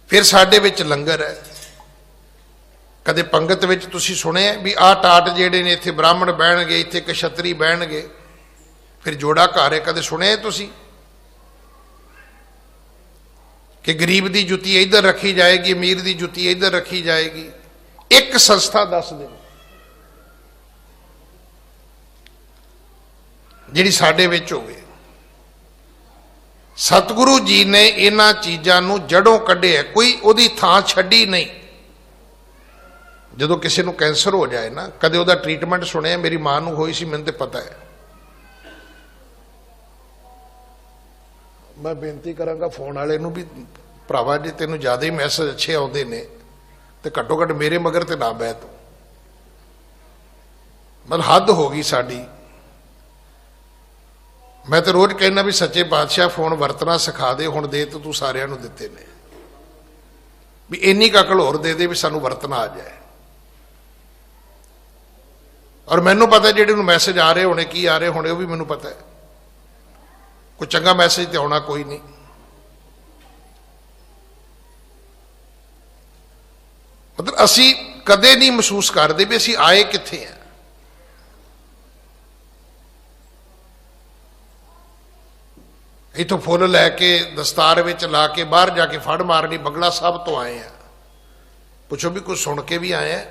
फिर साडे विच लंगर है। कदे पंगत विच तुसीं सुणिआ भी आ टाट जेड़े ने इत्थे ब्राह्मण बहणगे, इत्थे क्षत्रिय बहणगे, फिर जोड़ा घर है, कदे सुणिआ तुसीं कि गरीब की जुत्ती इधर रखी जाएगी, अमीर की जुत्ती इधर रखी जाएगी? एक संस्था दस दिन जिहड़ी साडे विच होवे। सतगुरु जी ने इन्हां चीज़ां नूं जड़ों कढिआ, कोई उहदी थां छड्डी नहीं। जदों किसी नूं कैंसर हो जाए ना, कदे उहदा ट्रीटमेंट सुनिआ? मेरी मां नूं होई सी, मैनूं ते पता है। मैं बेनती करांगा फोन वाले नूं भी, भरावा जी तैनूं ज़्यादा ही मैसेज अच्छे आउंदे ने ते घट्टो घट्ट मेरे मगर ते ना बह तूं। मतलब हद हो गई साडी। मैं तो रोज कहना भी सच्चे पातशाह फोन वरतना सिखा दे, हुण दे तो तू सारिਆਂ ਨੂੰ ਦਿੱਤੇ ने, भी इन्नी अकल होर दे दे भी सानू वरतना आ जाए। और मैनू पता जेडे नूं मैसेज आ रहे होने, की आ रहे होने, वो भी मैनू पता है। कोई चंगा मैसेज तो आना कोई नहीं। मतलब असी कदे नहीं महसूस करते भी असी आए कित्थे हैं। इतों फुल लैके दस्तार विच ला के बाहर जाके फड़ मारनी, बंगला साहब तो आए हैं, पुछो भी कुछ सुन के भी आए हैं।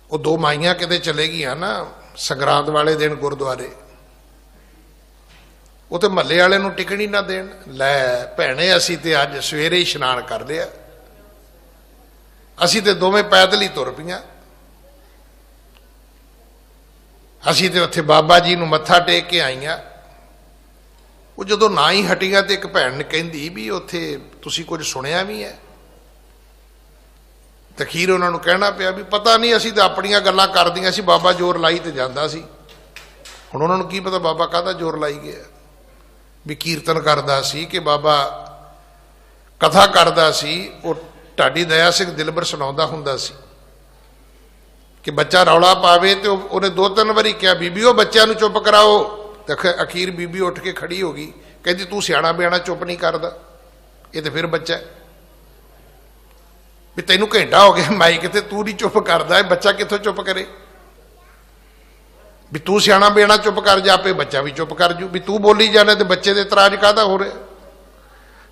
वो दो माइयां किते चले गई ना संगरांद वाले दिन गुरुद्वारे, वो तो महल्ले वाले नूं टिकणी ना देण। लै भैणे असी ते अज सवेरे ही इशनान कर लिया, असी ते दोवें पैदल ही तुर पईआं। असी ते उत्थे बाबा जी नूं मत्था टेक के आईआं। वो जदों ना ही हटिया तो एक भैन ने कहती भी उत्थे तुसीं कुछ सुनिया भी है। तो अखीर उन्होंने कहना पिया भी पता नहीं, असी तो अपनियां गल्लां करदियां सी, बाबा जोर लाई तो जांदा सी। हुण उन्होंने की पता बाबा काहदा जोर लाई गया। भी कीर्तन करदा सी कि बाबा कथा करदा सी। वो ढाडी दया सिंह दिलबर सुणाउंदा हुंदा सी कि बच्चा रौला पावे तो उन्हें 2-3 बारी कहा बीबी वो बच्चों नूं चुप कराओ। तो अखीर बीबी उठ के खड़ी हो गई, कहती तू सियाणा बियाणा चुप नहीं करदा, ये तो फिर बच्चा है भी तेनू घंटा हो गया माइक ते तू नहीं चुप करदा, बच्चा कित्थों चुप करे? भी तू सियाणा बियाणा चुप कर जा, आपे बच्चा भी चुप कर जू। भी तू बोली जाना तो बच्चे दे इतराज काहदा हो रहा?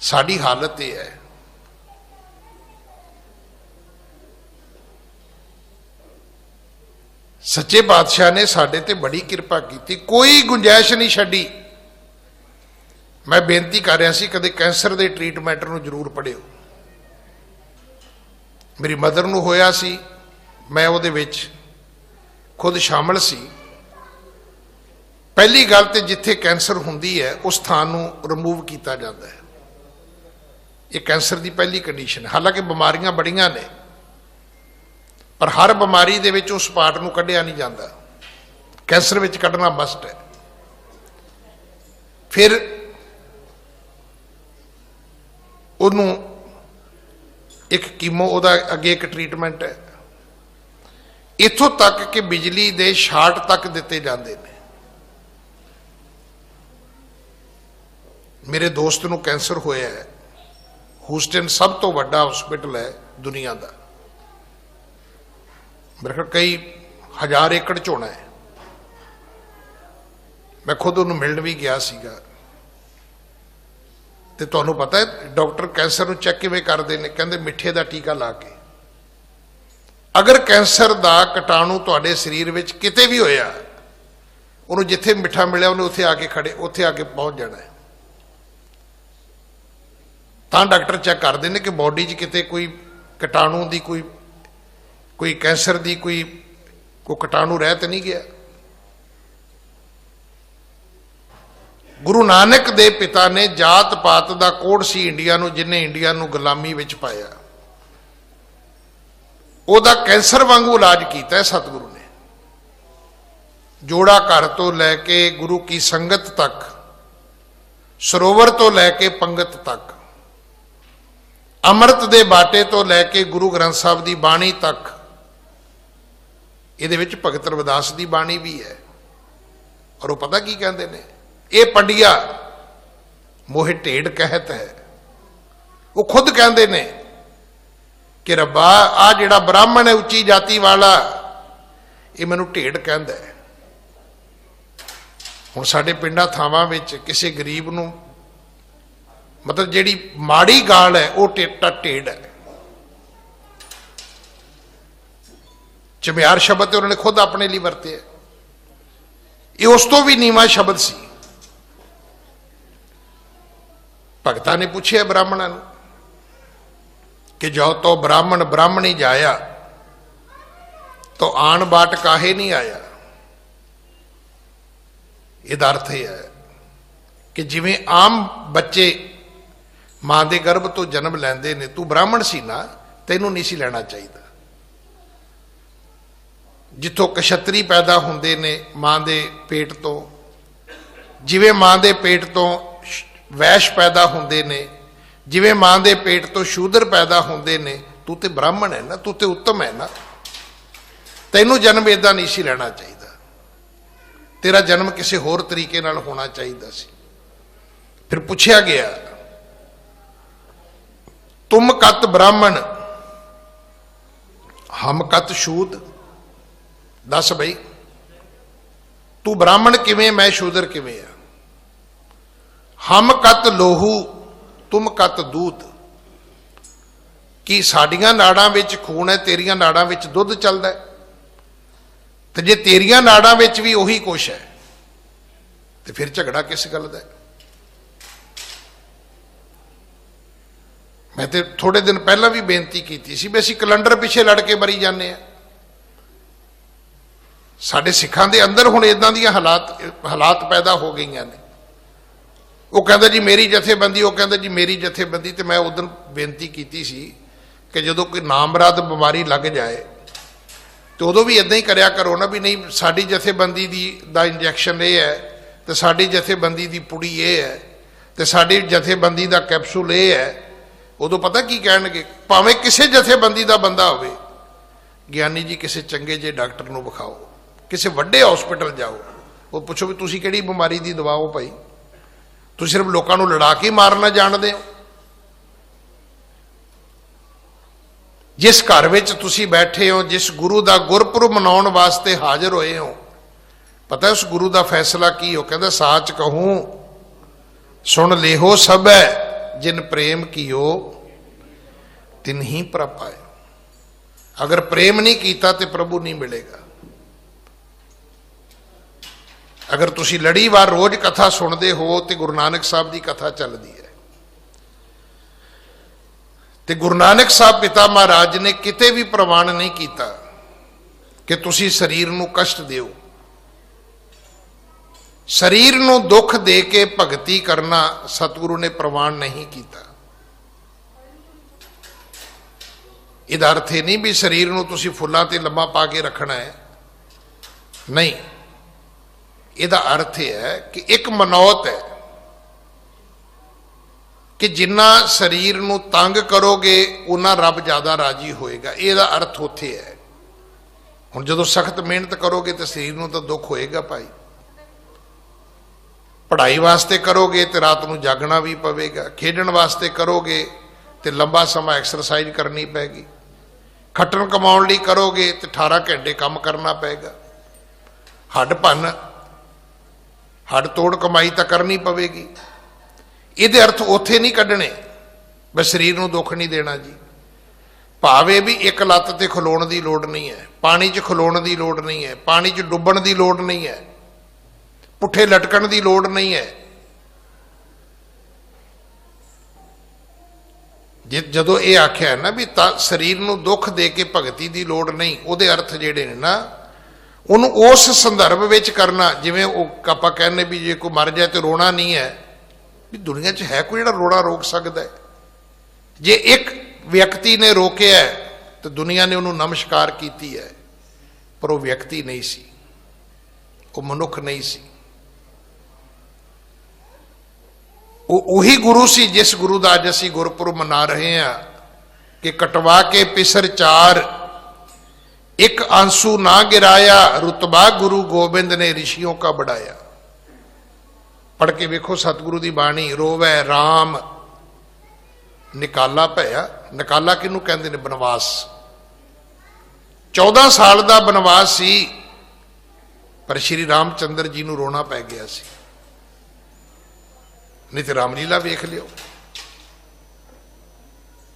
साडी हालत ये है। सच्चे पातशाह ने साडे ते बड़ी किरपा की, कोई गुंजाइश नहीं छड्डी। मैं बेनती कर रहा सी कदे कैंसर के ट्रीटमेंट नूं जरूर पढ़िओ। मेरी मदर नूं होया सी, मैं उहदे विच खुद शामिल सी। पहली गल ते जिथे कैंसर हुंदी है उस स्थान नूं रिमूव किया जाता है। ये कैंसर की पहली कंडीशन है। हालांकि बीमारियां बड़ियां ने, पर हर बीमारी दे विच उस पार्ट नूं कढ़िया नहीं जाता, कैंसर विच कढ़ना मस्ट है। फिर उन्हों एक कीमो, उहदा अगे एक ट्रीटमेंट है। इत्थों तक कि बिजली दे शार्ट तक दिते जाते हैं। मेरे दोस्त नूं कैंसर होया है, ह्यूस्टन सब तो वड्डा हॉस्पिटल है दुनिया का, मेरे ख्याल कई 1000 एकड़ झोना है। मैं खुद उन्होंने मिलने भी गया सीगा। ते तुहानूं पता है डॉक्टर कैंसर नूं चैक किवें करदे ने? कहंदे मिठे का टीका ला के। अगर कैंसर का कीटाणु तुहाडे शरीर विच किते भी होया, उन्होंने जिथे मिठा मिलिया उन्हें उत्थे आके खड़े, उत्थे आके पहुंच जाना है। तां डॉक्टर चैक करते हैं कि बॉडी च किते कोई कीटाणु की कोई कैंसर की कोई कीटाणु रह तो नहीं गया। गुरु नानक दे पिता ने जात पात का कोड सी इंडिया नूं, जिन्हें इंडिया नूं गुलामी विच पाया, ओदा कैंसर वांगू इलाज किया है सतगुरु ने। जोड़ा घर तो लैके गुरु की संगत तक ਸਰੋਵਰ ਤੋਂ ਲੈ ਕੇ ਪੰਗਤ ਤੱਕ, ਅੰਮ੍ਰਿਤ ਦੇ ਬਾਟੇ ਤੋਂ ਲੈ ਕੇ ਗੁਰੂ ਗ੍ਰੰਥ ਸਾਹਿਬ ਦੀ ਬਾਣੀ ਤੱਕ, ਇਹਦੇ ਵਿੱਚ ਭਗਤ ਰਵਿਦਾਸ ਦੀ ਬਾਣੀ ਵੀ ਹੈ। ਔਰ ਉਹ ਪਤਾ ਕੀ ਕਹਿੰਦੇ ਨੇ, ਇਹ ਪੰਡਿਆ ਮੋਹਿ ਢੇਡ ਕਹਿਤ ਹੈ। ਉਹ ਖੁਦ ਕਹਿੰਦੇ ਨੇ ਕਿ ਰੱਬਾ ਆ ਜਿਹੜਾ ਬ੍ਰਾਹਮਣ ਹੈ ਉੱਚੀ ਜਾਤੀ ਵਾਲਾ, ਇਹ ਮੈਨੂੰ ਢੇਡ ਕਹਿੰਦਾ ਹੈ। ਹੁਣ ਸਾਡੇ ਪਿੰਡਾਂ ਥਾਵਾਂ ਵਿੱਚ ਕਿਸੇ ਗਰੀਬ ਨੂੰ ਮਤਲਬ ਜਿਹੜੀ ਮਾੜੀ ਗਾਲ ਹੈ ਉਹ ਢੇਡ ਹੈ। ਚਮਿਆਰ ਸ਼ਬਦ ਤੇ ਉਹਨਾਂ ਨੇ ਖੁਦ ਆਪਣੇ ਲਈ ਵਰਤੇ। ਇਹ ਉਸ ਤੋਂ ਵੀ ਨੀਵਾਂ ਸ਼ਬਦ ਸੀ। ਭਗਤਾਂ ਨੇ ਪੁੱਛਿਆ ਬ੍ਰਾਹਮਣਾਂ ਨੂੰ ਕਿ ਜੋ ਤੋ ਬ੍ਰਾਹਮਣ ਬ੍ਰਾਹਮਣੀ ਜਾਇਆ ਤੋ ਆਣ ਬਾਟ ਕਾਹੇ ਨਹੀਂ ਆਇਆ। ਇਹਦਾ ਅਰਥ ਇਹ ਹੈ ਕਿ ਜਿਵੇਂ ਆਮ ਬੱਚੇ ਮਾਂ ਦੇ ਗਰਭ ਤੋਂ ਜਨਮ ਲੈਂਦੇ ਨੇ, ਤੂੰ ਬ੍ਰਾਹਮਣ ਸੀ ਨਾ, ਤੈਨੂੰ ਨਹੀਂ ਸੀ ਲੈਣਾ ਚਾਹੀਦਾ। ਜਿੱਥੋਂ ਕਸ਼ਤਰੀ ਪੈਦਾ ਹੁੰਦੇ ਨੇ ਮਾਂ ਦੇ ਪੇਟ ਤੋਂ, ਜਿਵੇਂ ਮਾਂ ਦੇ ਪੇਟ ਤੋਂ ਵੈਸ਼ ਪੈਦਾ ਹੁੰਦੇ ਨੇ, ਜਿਵੇਂ ਮਾਂ ਦੇ ਪੇਟ ਤੋਂ ਸ਼ੂਦਰ ਪੈਦਾ ਹੁੰਦੇ ਨੇ, ਤੂੰ ਤੇ ਬ੍ਰਾਹਮਣ ਹੈ ਨਾ, ਤੂੰ ਤੇ ਉੱਤਮ ਹੈ ਨਾ, ਤੈਨੂੰ ਜਨਮ ਏਦਾਂ ਨਹੀਂ ਸੀ ਲੈਣਾ ਚਾਹੀਦਾ। ਤੇਰਾ ਜਨਮ ਕਿਸੇ ਹੋਰ ਤਰੀਕੇ ਨਾਲ ਹੋਣਾ ਚਾਹੀਦਾ ਸੀ। ਫਿਰ ਪੁੱਛਿਆ ਗਿਆ, ਤੁਮ ਕਤ ਬ੍ਰਾਹਮਣ ਹਮ ਕਤ ਸ਼ੂਦ। ਦੱਸ ਬਈ, ਤੂੰ ਬ੍ਰਾਹਮਣ ਕਿਵੇਂ, ਮੈਂ ਸ਼ੂਦਰ ਕਿਵੇਂ ਆ। ਹਮ ਕਤ ਲੋਹੂ ਤੁਮ ਕਤ ਦੂਧ। ਕੀ ਸਾਡੀਆਂ ਨਾੜਾਂ ਵਿੱਚ ਖੂਨ ਹੈ, ਤੇਰੀਆਂ ਨਾੜਾਂ ਵਿੱਚ ਦੁੱਧ ਚੱਲਦਾ ਹੈ? ਤੇ ਜੇ ਤੇਰੀਆਂ ਨਾੜਾਂ ਵਿੱਚ ਵੀ ਉਹੀ ਕੁਛ ਹੈ ਤੇ ਫਿਰ ਝਗੜਾ ਕਿਸ ਗੱਲ ਦਾ ਹੈ? ਮੈਂ ਤੇ ਥੋੜੇ ਦਿਨ ਪਹਿਲਾਂ ਵੀ ਬੇਨਤੀ ਕੀਤੀ ਸੀ ਵੀ ਅਸੀਂ ਕੈਲੰਡਰ ਪਿੱਛੇ ਲੜ ਕੇ ਮਰੀ ਜਾਂਦੇ ਆ। ਸਾਡੇ ਸਿੱਖਾਂ ਦੇ ਅੰਦਰ ਹੁਣ ਇਦਾਂ ਦੀਆਂ ਹਾਲਾਤ ਪੈਦਾ ਹੋ ਗਈਆਂ ਨੇ। ਉਹ ਕਹਿੰਦਾ ਜੀ ਮੇਰੀ ਜਥੇਬੰਦੀ, ਉਹ ਕਹਿੰਦਾ ਜੀ ਮੇਰੀ ਜਥੇਬੰਦੀ। ਤੇ ਮੈਂ ਉਦੋਂ ਬੇਨਤੀ ਕੀਤੀ ਸੀ ਕਿ ਜਦੋਂ ਕੋਈ ਨਾਮਰਾਦ ਬਿਮਾਰੀ ਲੱਗ ਜਾਏ ਤੇ ਉਦੋਂ ਵੀ ਇਦਾਂ ਹੀ ਕਰਿਆ ਕਰੋ ਨਾ, ਵੀ ਨਹੀਂ ਸਾਡੀ ਜਥੇਬੰਦੀ ਦਾ ਇੰਜੈਕਸ਼ਨ ਇਹ ਹੈ ਤੇ ਸਾਡੀ ਜਥੇਬੰਦੀ ਦੀ ਪੁੜੀ ਇਹ ਹੈ ਤੇ ਸਾਡੀ ਜਥੇਬੰਦੀ ਦਾ ਕੈਪਸੂਲ ਇਹ ਹੈ। ਉਦੋਂ ਪਤਾ ਕੀ ਕਹਿਣਗੇ, ਭਾਵੇਂ ਕਿਸੇ ਜਥੇਬੰਦੀ ਦਾ ਬੰਦਾ ਹੋਵੇ, ਗਿਆਨੀ ਜੀ ਕਿਸੇ ਚੰਗੇ ਜਿਹੇ ਡਾਕਟਰ ਨੂੰ ਵਿਖਾਓ, ਕਿਸੇ ਵੱਡੇ ਹਸਪੀਟਲ ਜਾਓ, ਉਹ ਪੁੱਛੋ ਵੀ ਤੁਸੀਂ ਕਿਹੜੀ ਬਿਮਾਰੀ ਦੀ ਦਵਾਓ ਭਾਈ, ਤੁਸੀਂ ਸਿਰਫ ਲੋਕਾਂ ਨੂੰ ਲੜਾ ਕੇ ਮਾਰਨਾ ਜਾਣਦੇ ਹੋ। ਜਿਸ ਘਰ ਵਿੱਚ ਤੁਸੀਂ ਬੈਠੇ ਹੋ, ਜਿਸ ਗੁਰੂ ਦਾ ਗੁਰਪੁਰਬ ਮਨਾਉਣ ਵਾਸਤੇ ਹਾਜ਼ਰ ਹੋਏ ਹੋ, ਪਤਾ ਉਸ ਗੁਰੂ ਦਾ ਫੈਸਲਾ ਕੀ ਹੋ? ਕਹਿੰਦਾ ਸਾਚ ਕਹੂੰ ਸੁਣ ਲੇਹੋ ਸਭੈ ਜਿਨ ਪ੍ਰੇਮ ਕੀਓ ਤਿਨ ਹੀ ਪ੍ਰਭ ਪਾਏ। ਅਗਰ ਪ੍ਰੇਮ ਨਹੀਂ ਕੀਤਾ ਤੇ ਪ੍ਰਭੂ ਨਹੀਂ ਮਿਲੇਗਾ। ਅਗਰ ਤੁਸੀਂ ਲੜੀਵਾਰ ਰੋਜ਼ ਕਥਾ ਸੁਣਦੇ ਹੋ ਤੇ ਗੁਰੂ ਨਾਨਕ ਸਾਹਿਬ ਦੀ ਕਥਾ ਚੱਲਦੀ ਹੈ ਤੇ ਗੁਰੂ ਨਾਨਕ ਸਾਹਿਬ ਪਿਤਾ ਮਹਾਰਾਜ ਨੇ ਕਿਤੇ ਵੀ ਪ੍ਰਵਾਨ ਨਹੀਂ ਕੀਤਾ ਕਿ ਤੁਸੀਂ ਸਰੀਰ ਨੂੰ ਕਸ਼ਟ ਦਿਓ। ਸਰੀਰ ਨੂੰ ਦੁੱਖ ਦੇ ਕੇ ਭਗਤੀ ਕਰਨਾ ਸਤਿਗੁਰੂ ਨੇ ਪ੍ਰਵਾਨ ਨਹੀਂ ਕੀਤਾ। ਇਹਦਾ ਅਰਥ ਇਹ ਨਹੀਂ ਵੀ ਸਰੀਰ ਨੂੰ ਤੁਸੀਂ ਫੁੱਲਾਂ ਤੇ ਲੰਮਾ ਪਾ ਕੇ ਰੱਖਣਾ ਹੈ, ਨਹੀਂ। ਇਹਦਾ ਅਰਥ ਇਹ ਹੈ ਕਿ ਇੱਕ ਮਨੌਤ ਹੈ ਕਿ ਜਿੰਨਾ ਸਰੀਰ ਨੂੰ ਤੰਗ ਕਰੋਗੇ ਉਨਾ ਰੱਬ ਜ਼ਿਆਦਾ ਰਾਜੀ ਹੋਏਗਾ। ਇਹਦਾ ਅਰਥ ਉੱਥੇ ਹੈ। ਹੁਣ ਜਦੋਂ ਸਖਤ ਮਿਹਨਤ ਕਰੋਗੇ ਤੇ ਸਰੀਰ ਨੂੰ ਤਾਂ ਦੁੱਖ ਹੋਏਗਾ ਭਾਈ। ਪੜ੍ਹਾਈ ਵਾਸਤੇ ਕਰੋਗੇ ਤੇ ਰਾਤ ਨੂੰ ਜਾਗਣਾ ਵੀ ਪਵੇਗਾ। ਖੇਡਣ ਵਾਸਤੇ ਕਰੋਗੇ ਤੇ ਲੰਬਾ ਸਮਾਂ ਐਕਸਰਸਾਈਜ਼ ਕਰਨੀ ਪੈਗੀ। ਖੱਟਣ ਕਮਾਉਣ ਲਈ ਕਰੋਗੇ ਤੇ 18 ਘੰਟੇ ਕੰਮ ਕਰਨਾ ਪਏਗਾ। ਹੱਡ ਭੰਨ ਹੱਡ ਤੋੜ ਕਮਾਈ ਤਾਂ ਕਰਨੀ ਪਵੇਗੀ। ਇਹਦੇ ਅਰਥ ਉੱਥੇ ਨਹੀਂ ਕੱਢਣੇ ਬਸ ਸਰੀਰ ਨੂੰ ਦੁੱਖ ਨਹੀਂ ਦੇਣਾ ਜੀ। ਭਾਵੇਂ ਵੀ ਇੱਕ ਲੱਤ ਤੇ ਖਲੋਣ ਦੀ ਲੋੜ ਨਹੀਂ ਹੈ, ਪਾਣੀ 'ਚ ਖਲੋਣ ਦੀ ਲੋੜ ਨਹੀਂ ਹੈ, ਪਾਣੀ 'ਚ ਡੁੱਬਣ ਦੀ ਲੋੜ ਨਹੀਂ ਹੈ, ਪੁੱਠੇ ਲਟਕਣ ਦੀ ਲੋੜ ਨਹੀਂ ਹੈ। ਜਦੋਂ ਇਹ ਆਖਿਆ ਨਾ ਵੀ ਤਾਂ ਸਰੀਰ ਨੂੰ ਦੁੱਖ ਦੇ ਕੇ ਭਗਤੀ ਦੀ ਲੋੜ ਨਹੀਂ, ਉਹਦੇ ਅਰਥ ਜਿਹੜੇ ਨੇ ਨਾ ਉਹਨੂੰ ਉਸ ਸੰਦਰਭ ਵਿੱਚ ਕਰਨਾ। ਜਿਵੇਂ ਉਹ ਆਪਾਂ ਕਹਿੰਦੇ ਵੀ ਜੇ ਕੋਈ ਮਰ ਜਾਏ ਤੇ ਰੋਣਾ ਨਹੀਂ ਹੈ, ਵੀ ਦੁਨੀਆ 'ਚ ਹੈ ਕੋਈ ਜਿਹੜਾ ਰੋਣਾ ਰੋਕ ਸਕਦਾ ਹੈ? ਜੇ ਇੱਕ ਵਿਅਕਤੀ ਨੇ ਰੋਕਿਆ ਤੇ ਦੁਨੀਆ ਨੇ ਉਹਨੂੰ ਨਮਸਕਾਰ ਕੀਤੀ ਹੈ, ਪਰ ਉਹ ਵਿਅਕਤੀ ਨਹੀਂ ਸੀ, ਉਹ ਮਨੁੱਖ ਨਹੀਂ ਸੀ। ਉਹੀ ਗੁਰੂ ਸੀ ਜਿਸ ਗੁਰੂ ਦਾ ਅੱਜ ਅਸੀਂ ਗੁਰਪੁਰਬ ਮਨਾ ਰਹੇ ਹਾਂ ਕਿ ਕਟਵਾ ਕੇ ਪਿਸਰ ਚਾਰ, ਇੱਕ ਆंसू ना गिराया, रुतबा गुरु गोबिंद ने ऋषियों का बढ़ाया। पढ़ के वेखो सतगुरु की बाणी, रोवै राम निकाला भया। निकाला किनू कहते ने? बनवास। 14 साल का बनवास सी, पर श्री रामचंद्र जी नू रोना पै गया सी। नहीं तो रामलीला वेख लियो।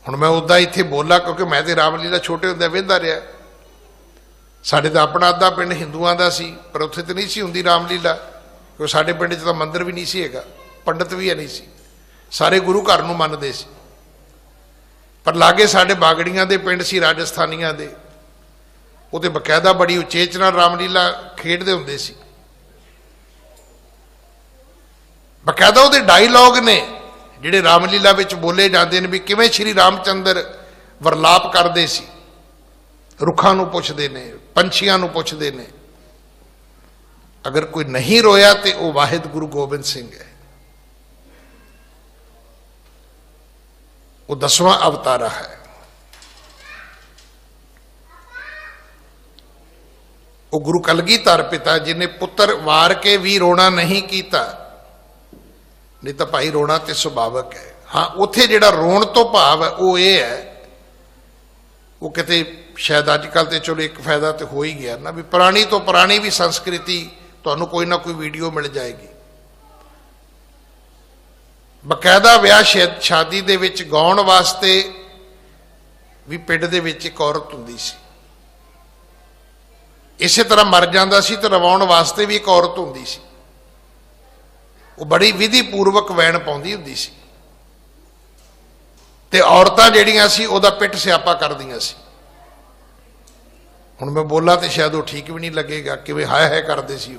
हुण मैं उदा इत्थे बोला क्योंकि मैं तो रामलीला छोटे होंदे वेंदा रहा। साडे तो अपना अद्धा पिंड हिंदुआं दा सी, पर उत्थे तो नहीं सी हुंदी रामलीला, क्योंकि साडे पिंड च तां मंदिर भी नहीं सी हैगा, पंडित भी है नहीं सी, सारे गुरु घर नूं मनदे सी। पर लागे साडे बागड़ियां दे पिंड सी, राजस्थानियां दे, उहते बकायदा बड़ी उचेच नाल रामलीला खेडदे हुंदे सी। बकायदा उहदे डायलॉग ने जिहड़े रामलीला विच बोले जांदे ने, भी किवें श्री रामचंद्र वरलाप करदे सी, रुखां नूं पुछदे ने, पंछियां नूं पुछदे ने। अगर कोई नहीं रोया तो वह वाहिद गुरु गोबिंद सिंह है, वो 10वां अवतारा है। वो गुरु कलगीधर पिता जिन्हें पुत्र वार के भी रोना नहीं किया, नहीं तो भाई रोना तो सुभाविक है। हाँ, उत्थे जिहड़ा रोण तो भाव है वो ये है, वो किते शायद अजकल तो चलो एक फायदा तो हो ही गया ना, भी पुरानी तो पुरानी भी संस्कृति तुहानू कोई ना कोई वीडियो मिल जाएगी। बकायदा विआह शादी दे विच गाउण वास्ते भी पिंड दे विच एक औरत हुंदी सी, इसे तरह मर जांदा सी तो रवाउण वास्ते भी एक औरत हुंदी सी। वो बड़ी विधि पूर्वक वैण पाउंदी हुंदी सी, ते औरतां जिहड़ियां सी उहदा पिट सियापा करदियां सी। हुण मैं बोला तो शायद वो ठीक भी नहीं लगेगा कि वे हाय हाय करते सी।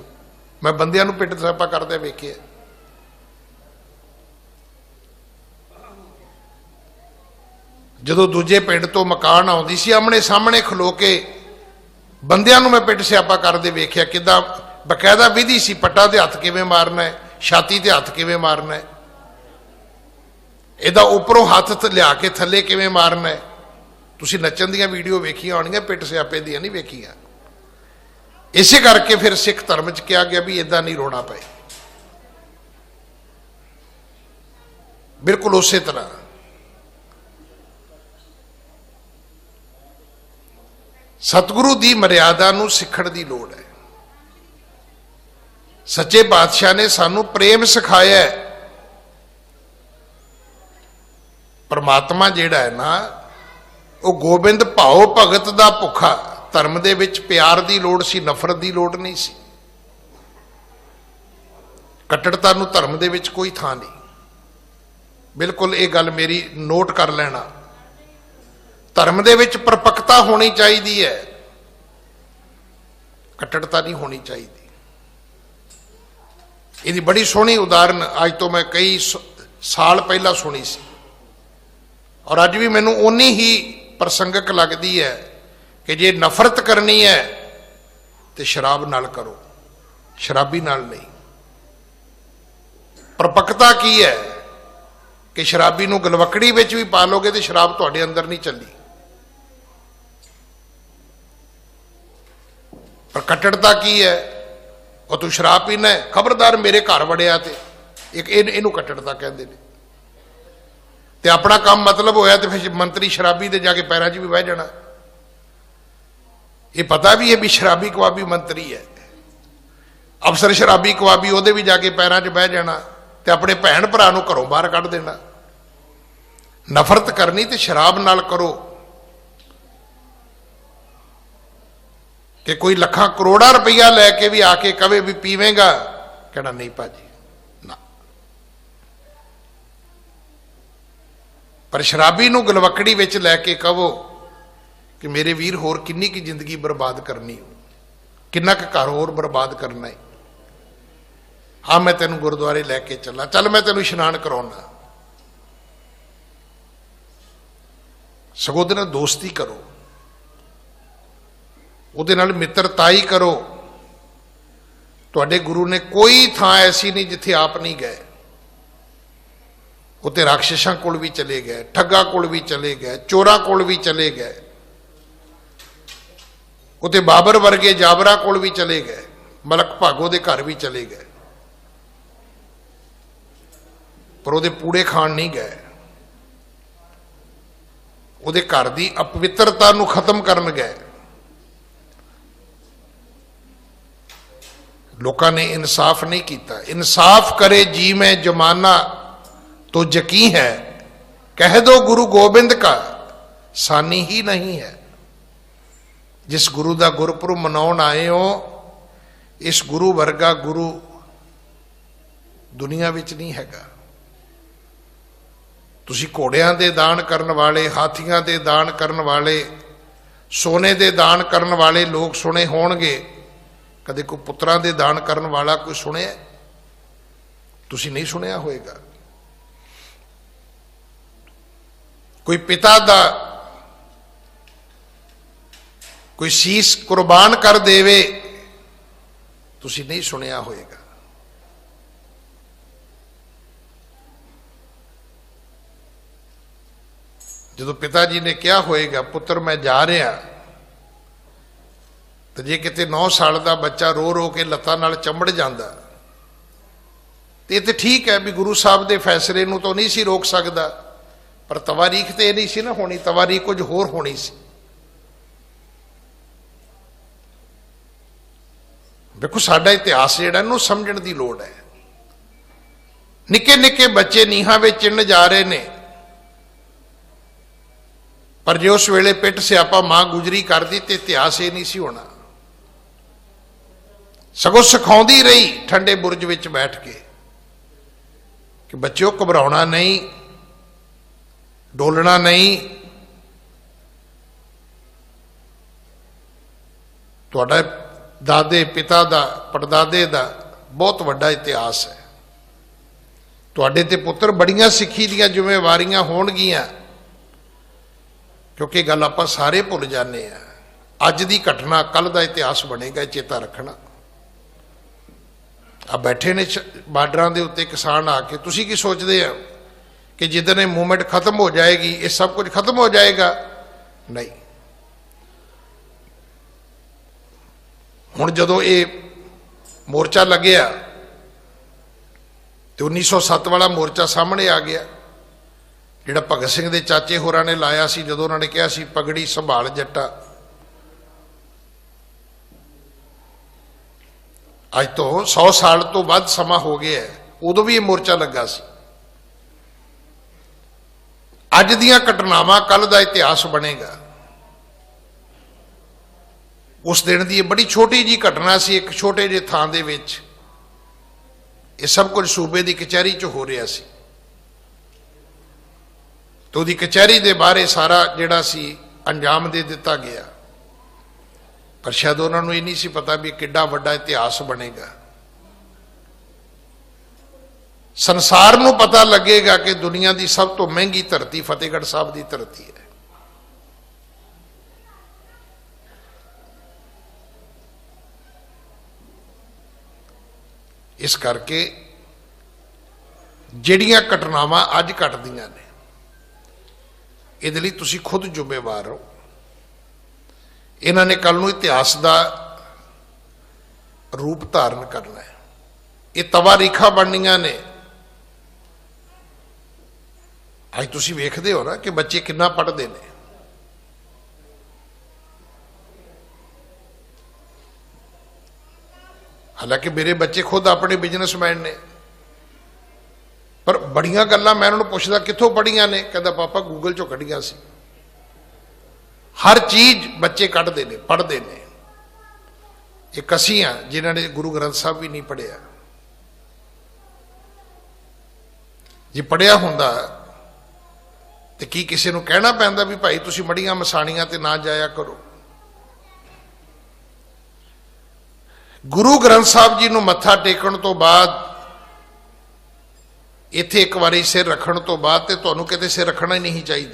मैं बंदियां नूं पिट सियापा करदे वेखिआ। जदों दूजे पिंड तो मकान आउंदी सी, आमने सामने खलो के बंदियां नूं मैं पिट सियापा करदे वेखिआ। किदां बकायदा विधि सी, पट्टा ते हत्थ किवें मारना है, छाती ते हत्थ किवें मारना है, इहदा उपरों हत्थ लिया के थल्ले किवें मारना है। तुसीं नच्चण दीयां वीडियो वेखियां होणगीआं, पिट सियापे दीयां नहीं वेखियां। इसे करके फिर सिख धर्म च कहा गया भी इदां नहीं रोना पए। बिल्कुल उस तरह सतगुरु की मर्यादा नूं सिखण दी लोड़ है। सच्चे पातशाह ने सानू प्रेम सिखाया है। परमात्मा जिहड़ा है ना, वो गोबिंद भाओ भगत दा भुखा। धर्म दे विच प्यार दी लोड़ सी, नफरत दी लोड़ नहीं सी। कट्टड़ता नूं धर्म दे विच कोई थां नहीं। बिल्कुल ये गल मेरी नोट कर लेना। धर्म दे विच परपक्ता होनी चाहिए है, कट्टड़ता नहीं होनी चाहिए। इसकी बड़ी सोहनी उदाहरण अज तो मैं कई साल पहला सुनी सी, और अज भी मैनू उन्नी ही प्रसंगक लगती है कि जे नफरत करनी है तो शराब नाल करो, शराबी नाल नहीं। परपक्ता की है कि शराबी नूं गलवकड़ी विच भी पा लोगे तो शराब तुहाडे अंदर नहीं चली। पर कट्टड़ता की है, और तू शराब पीना है, खबरदार मेरे घर वड़िया ते एक इनू कट्टड़ता कहते हैं। ते अपना काम मतलब होया तो फिर मंत्री शराबी दे जाके पैरां 'च भी बह जाना। ये पता भी है भी शराबी कवाबी मंत्री है, अफसर शराबी कवाबी उहदे भी जाके पैरां 'च बह जाना, ते अपने भैन भरा नूं घरों बाहर कढ देना। नफरत करनी तो शराब नाल करो। कि कोई लखा करोड़ा रुपया लैके भी आके कवे भी पीवेगा, कहना नहीं भाजी ना। पर शराबी नूं गलवकड़ी विच लैके कहो कि मेरे वीर होर किन्नी की जिंदगी बर्बाद करनी हो, किन्ना क घर होर बर्बाद करना है। हाँ मैं तेनों गुरुद्वारे लैके चला, चल मैं तेनों इशनान कराउणा। सगों उहदे नाल दोस्ती करो, उहदे नाल मित्रताई करो। तुहाडे गुरु ने कोई थां ऐसी नहीं जिथे आप नहीं गए। उत्ते राक्षसां कोल भी चले गए, ठग्गां कोल भी चले गए, चोरां कोल भी चले गए, उत्ते बाबर वर्गे जाबरा कोल भी चले गए, मलक भागो दे घर भी चले गए, पर उहदे पूड़े खाण नहीं गए। उहदे घर दी अपवित्रता नूं खत्म करन गए। लोकां ने इंसाफ नहीं किया। इंसाफ करे जी में जमाना तो यकीन है, कह दो गुरु गोबिंद का सानी ही नहीं है। जिस गुरु का गुरपुरब मनाउण आए हो, इस गुरु वर्गा गुरु दुनिया विच नहीं हैगा। तुसी घोड़ियां दे दान करन वाले, हाथियां दे दान करन वाले, सोने दे दान करन वाले लोग सुने होणगे, कदे कोई पुत्रां दे दान करन वाला कोई सुनिया? तुसी नहीं सुनिया होएगा। कोई पिता दा कोई शीस कुर्बान कर देवे, तुसी नहीं सुनिया होएगा। जो पिता जी ने क्या होएगा, पुत्र मैं जा रहा, तो जे किते 9 साल का बच्चा रो रो के लत्तां नाल चंबड़ जाता, तो ये तो ठीक है भी गुरु साहब के फैसले नूं तो नहीं सी रोक सकता, पर तवारीख तो यह नहीं सी ना होनी, तवारीख कुछ होर होनी सी। देखो साडा इतिहास जिहड़ा इहनूं समझण दी लोड़ है। निक्के निक्के बच्चे नीहां विच चिन्न जा रहे ने, पर जो उस वेले पिट सियापा मां गुजरी कर दी तो इतिहास ये नहीं सी होना। सगों सिखाउंदी रही ठंडे बुरज विच बैठ के कि बच्चों घबराउणा नहीं, डोलना नहीं, तुहाडा दादे पिता दा पड़दादे दा बहुत वड्डा इतिहास है। तुहाडे ते पुत्र बड़ियां सिੱਖੀ ਦੀਆਂ ਜ਼ਿੰਮੇਵਾਰੀਆਂ ਹੋਣਗੀਆਂ, क्योंकि गल आप सारे भुल जाने हैं। अज की घटना कल का इतिहास बनेगा, चेता रखना। आ बैठे ने बार्डर के उत्ते किसान आके, तुसी की सोचते हो कि जिदन मूवमेंट खत्म हो जाएगी ये सब कुछ खत्म हो जाएगा? नहीं। हुण जदों ये मोर्चा लग्या तो 1907 वाला मोर्चा सामने आ गया, जिहड़ा भगत सिंह दे चाचे होरां ने लाया सी, जदों उन्होंने कहा सी पगड़ी संभाल जट्टा। अज तो 100 साल तो वध समा हो गया है, उदों भी ये मोर्चा लगा सी। अज दीयां घटनावां कल दा इतिहास बनेगा। उस दिन की बड़ी छोटी जी घटना सी, एक छोटे जे थां दे विच ये सब कुछ सूबे की कचहरी च हो रहा सी, तो उहदी कचहरी दे बारे सारा जिहड़ा सी अंजाम दे दिता गया, पर शायद उन्होंने ये नहीं सी पता भी किड्डा वड्डा इतिहास बनेगा। संसार नूं पता लगेगा कि दुनिया की सब तो महंगी धरती फतेहगढ़ साहब की धरती है। इस करके जिहड़ियां घटनावां अज घटदियां ने, इहदे लई तुसीं खुद जिम्मेवार हो। इन्हां ने कल नूं इतिहास का रूप धारण करना है। ये तवारीखां बननियां ने। अज तुसीं वेखदे हो ना कि बच्चे कितना पढ़ते हैं। हालांकि मेरे बच्चे खुद अपने बिजनेसमैन ने, पर बड़ियां गल्लां मैं उन्होंने पुछदा कित्थों पढ़ियां ने, कहता पापा गूगल चों कढ़ियां सी। हर चीज बच्चे कढ़ते हैं, पढ़ते हैं। एक असीं हां जिन्हां ने गुरु ग्रंथ साहब भी नहीं पढ़िया। जे पढ़िया हुंदा तो की किसी नूं कहना पैंदा भी भाई तुसीं मड़ियां मसाणियां ते ना जाया करो। गुरु ग्रंथ साहब जी नूं मत्था टेकण तो बाद, इत्थे एक बारी सिर रखण तो बाद ते तुहानूं किते सिर रखना ही नहीं चाहिए।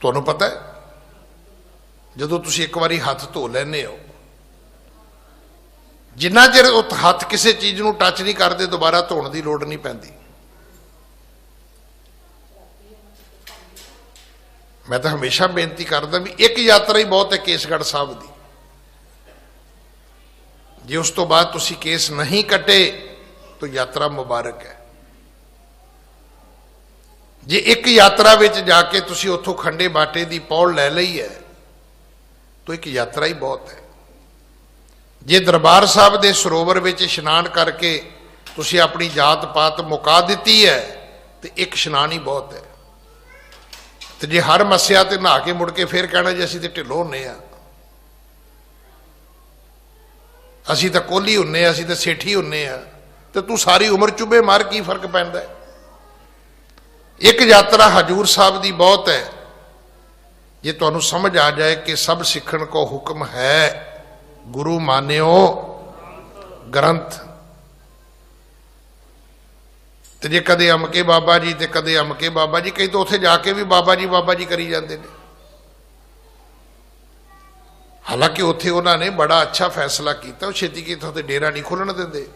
तुहानूं पता है जदों तुसीं एक बारी हथ धो लैंदे हो, जिन्ना चिर हथ किसी चीज़ को टच नहीं करते दोबारा धोने की लोड़ नहीं पैंदी। मैं तो हमेशा बेनती करदा भी एक यात्रा ही बहुत है केसगढ़ साहब की। जे उस तो बाद तुसी केस नहीं कटे तो यात्रा मुबारक है। जे एक यात्रा विच जाके तुसी उथों खंडे बाटे की पौड़ लै लई है तो एक यात्रा ही बहुत है। जे दरबार साहब के सरोवर विच इशनान करके तुसी अपनी जात पात मुका दी है तो एक इशनान ही बहुत है। तो जे हर मस्या ते नहा के मुड़ के फिर कहना जी असीं ते ढिल्लों हुन्ने आ, असीं तां कोहली हुन्ने आ, असीं तां सेठी हुन्ने आ, तो तू सारी उम्र चुभे मार की फर्क पैंदा है। एक यात्रा हजूर साहब की बहुत है। जे तुहानूं समझ आ जाए कि सब सिखण को हुक्म है, गुरु मान्यो ग्रंथ। तो जे कदे अमके बाबा जी तो कदे अमके बाबा जी, कई तो उत्थे जाके भी बाबा जी करी जाते हैं। हालांकि उत्थे उन्होंने बड़ा अच्छा फैसला किया, छेती कितों तो डेरा नहीं खोलण देंदे।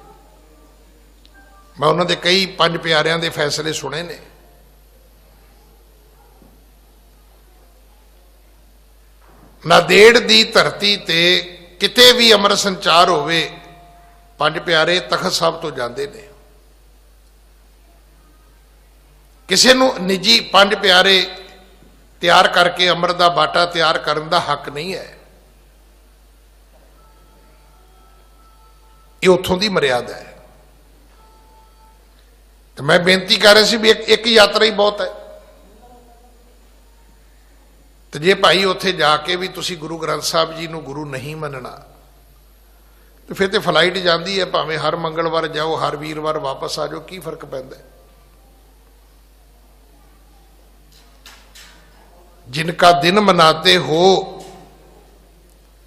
मैं उन्होंने कई पंज प्यारियां दे फैसले सुने ने। नादेड़ दी धरती ते किते भी अमर संचार होवे पंज प्यारे तखत साहब तो जाते ने। किसी नूं निजी पंज प्यारे तैयार करके अमृत का बाटा तैयार करने का हक नहीं है। ये उत्थों की मर्यादा है। तो मैं बेनती कर रहा सी भी एक यात्रा ही बहुत है। तो जे भाई उत्थे जाके भी तुसी गुरु ग्रंथ साहब जी नूं गुरु नहीं मनना तो फिर तो फ्लाइट जाती है, भावें हर मंगलवार जाओ हर वीरवार वापस आ जाओ, की फर्क पैंदा है। जिनका दिन मनाते हो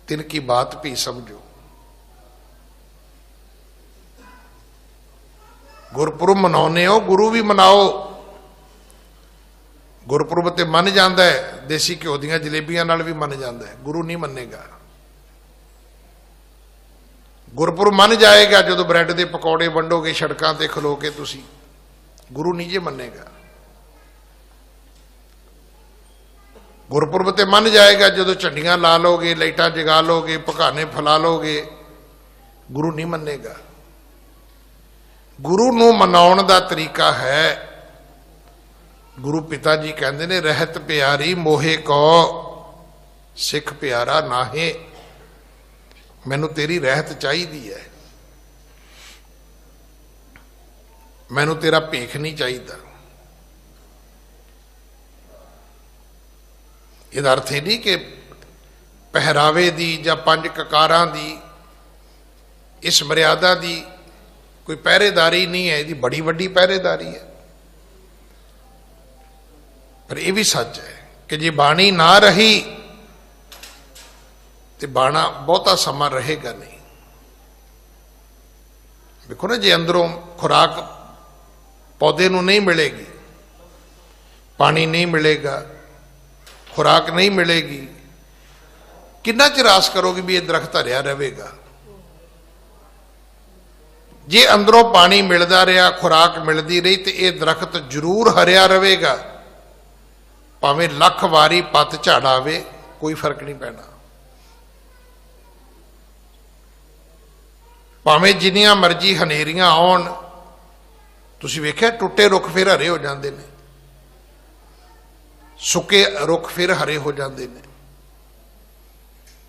तिनकी बात भी समझो। गुरपुरब मनाने हो, गुरु भी मनाओ। गुरपुरब ते मन जाता है, देसी घ्यो दियां जलेबियां नाल भी मन जाता है, गुरु नहीं मनेगा। गुरपुरब मन जाएगा जो ब्रैड के पकौड़े वंडोगे सड़कों ते खलो के तुसी, गुरु नहीं जे मनेगा। गुरपुरब ते मन जाएगा जो झंडियां ला लोगे, लाइटां जगा लोगे, पघाने फैला लोगे, गुरु नहीं मनेगा। गुरु नूं मनाउण दा तरीका है, गुरु पिता जी कहते ने रहत प्यारी मोहे को सिख प्यारा नाहे। मैनू तेरी रहत चाहिदी है, मैनू तेरा भेख नहीं चाहिदा। ਇਹਦਾ अर्थ ये नहीं कि पहरावे दी या पंज ककारां दी इस मर्यादा दी कोई पहरेदारी नहीं है, यदी बड़ी वड्डी पहरेदारी है। पर यह भी सच है कि जे बाणी ना रही तो बाणा बहुता समा रहेगा नहीं। देखो ना, जे अंदरों खुराक पौधे नूं नहीं मिलेगी, पानी नहीं मिलेगा, खुराक नहीं मिलेगी, कितना चिर आस करोगे भी ये दरख्त हरिया रहेगा। जे अंदरों पानी मिलता रहा, खुराक मिलती रही तो यह दरख्त जरूर हरिया रहेगा। भावें लख वारी पत झाड़ आवे, कोई फर्क नहीं पैना। भावें जिन्नियां मर्जी हनेरियां आउण, तुसीं वेख्या टुटे रुख फिर हरे हो जाते हैं, सुके रुख फिर हरे हो जाते हैं।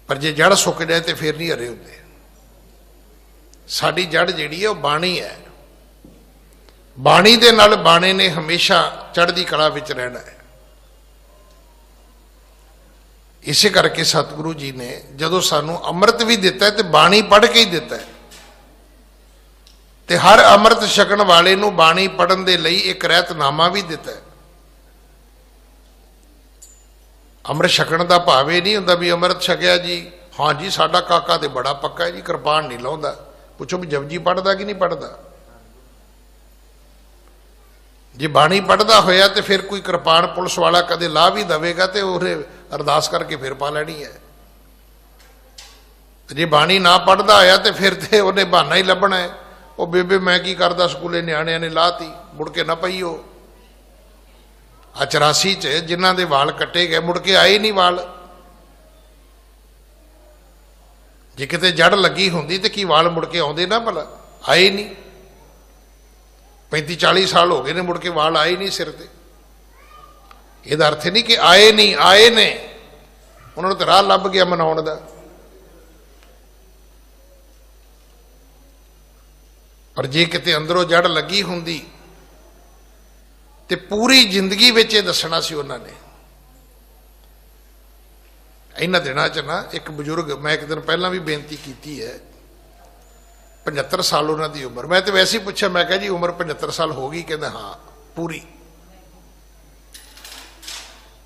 पर जे जड़ सुक जाए तो फिर नहीं हरे होंगे। साडी जड़ जिहड़ी है वह बाणी है। बाणी दे नाल बाणे ने हमेशा चढ़दी कला विच रहना है। इसे करके सतगुरु जी ने जदों सानू अमृत भी दिता है तो बाणी पढ़ के ही दिता है। ते हर अमृत छकण वाले नू बाणी पढ़न दे लई एक रहतनामा भी दिता है। अमृत छकण का भाव यह नहीं होंदा भी अमृत छकिया जी, हाँ जी साडा काका तो बड़ा पक्का है जी, कृपान नहीं लाउंदा। पुछो भी जपजी पढ़दा कि नहीं पढ़दा। जे बाणी पढ़दा होया तो फिर कोई कृपान पुलिस वाला कदे ला भी देगा तो उन्हें अरदास करके फिर पा लैनी है। जे बाणी ना पढ़ता आया तो फिर तो उन्हें बहाना ही लभना है, वो बेबे मैं की करता स्कूले नियाणियां ने लाती मुड़ के ना पई। हो 84 च जिन्हों के वाल कट्टे गए मुड़ के आए नहीं वाल। जे किते जड़ लगी होंदी तो की वाल मुड़ के आउंदे ना, भला आए नहीं। 35-40 साल हो गए ने मुड़ के वाल आए नहीं सिर ते। यदा अर्थ नहीं कि आए नहीं, आए ने, उन्होंने तो राह लभ गया मनाउण दा। पर जे किते अंदरों जड़ लगी होंदी ते पूरी जिंदगी विच दसना सी उन्होंने। इन्हां दिनां च ना एक बजुर्ग, मैं एक दिन पहला भी बेनती की है, 75 साल उन्होंने उम्र। मैं तो वैसे ही पूछा, मैं कहा जी उम्र 75 साल हो गई? कहते हाँ पूरी।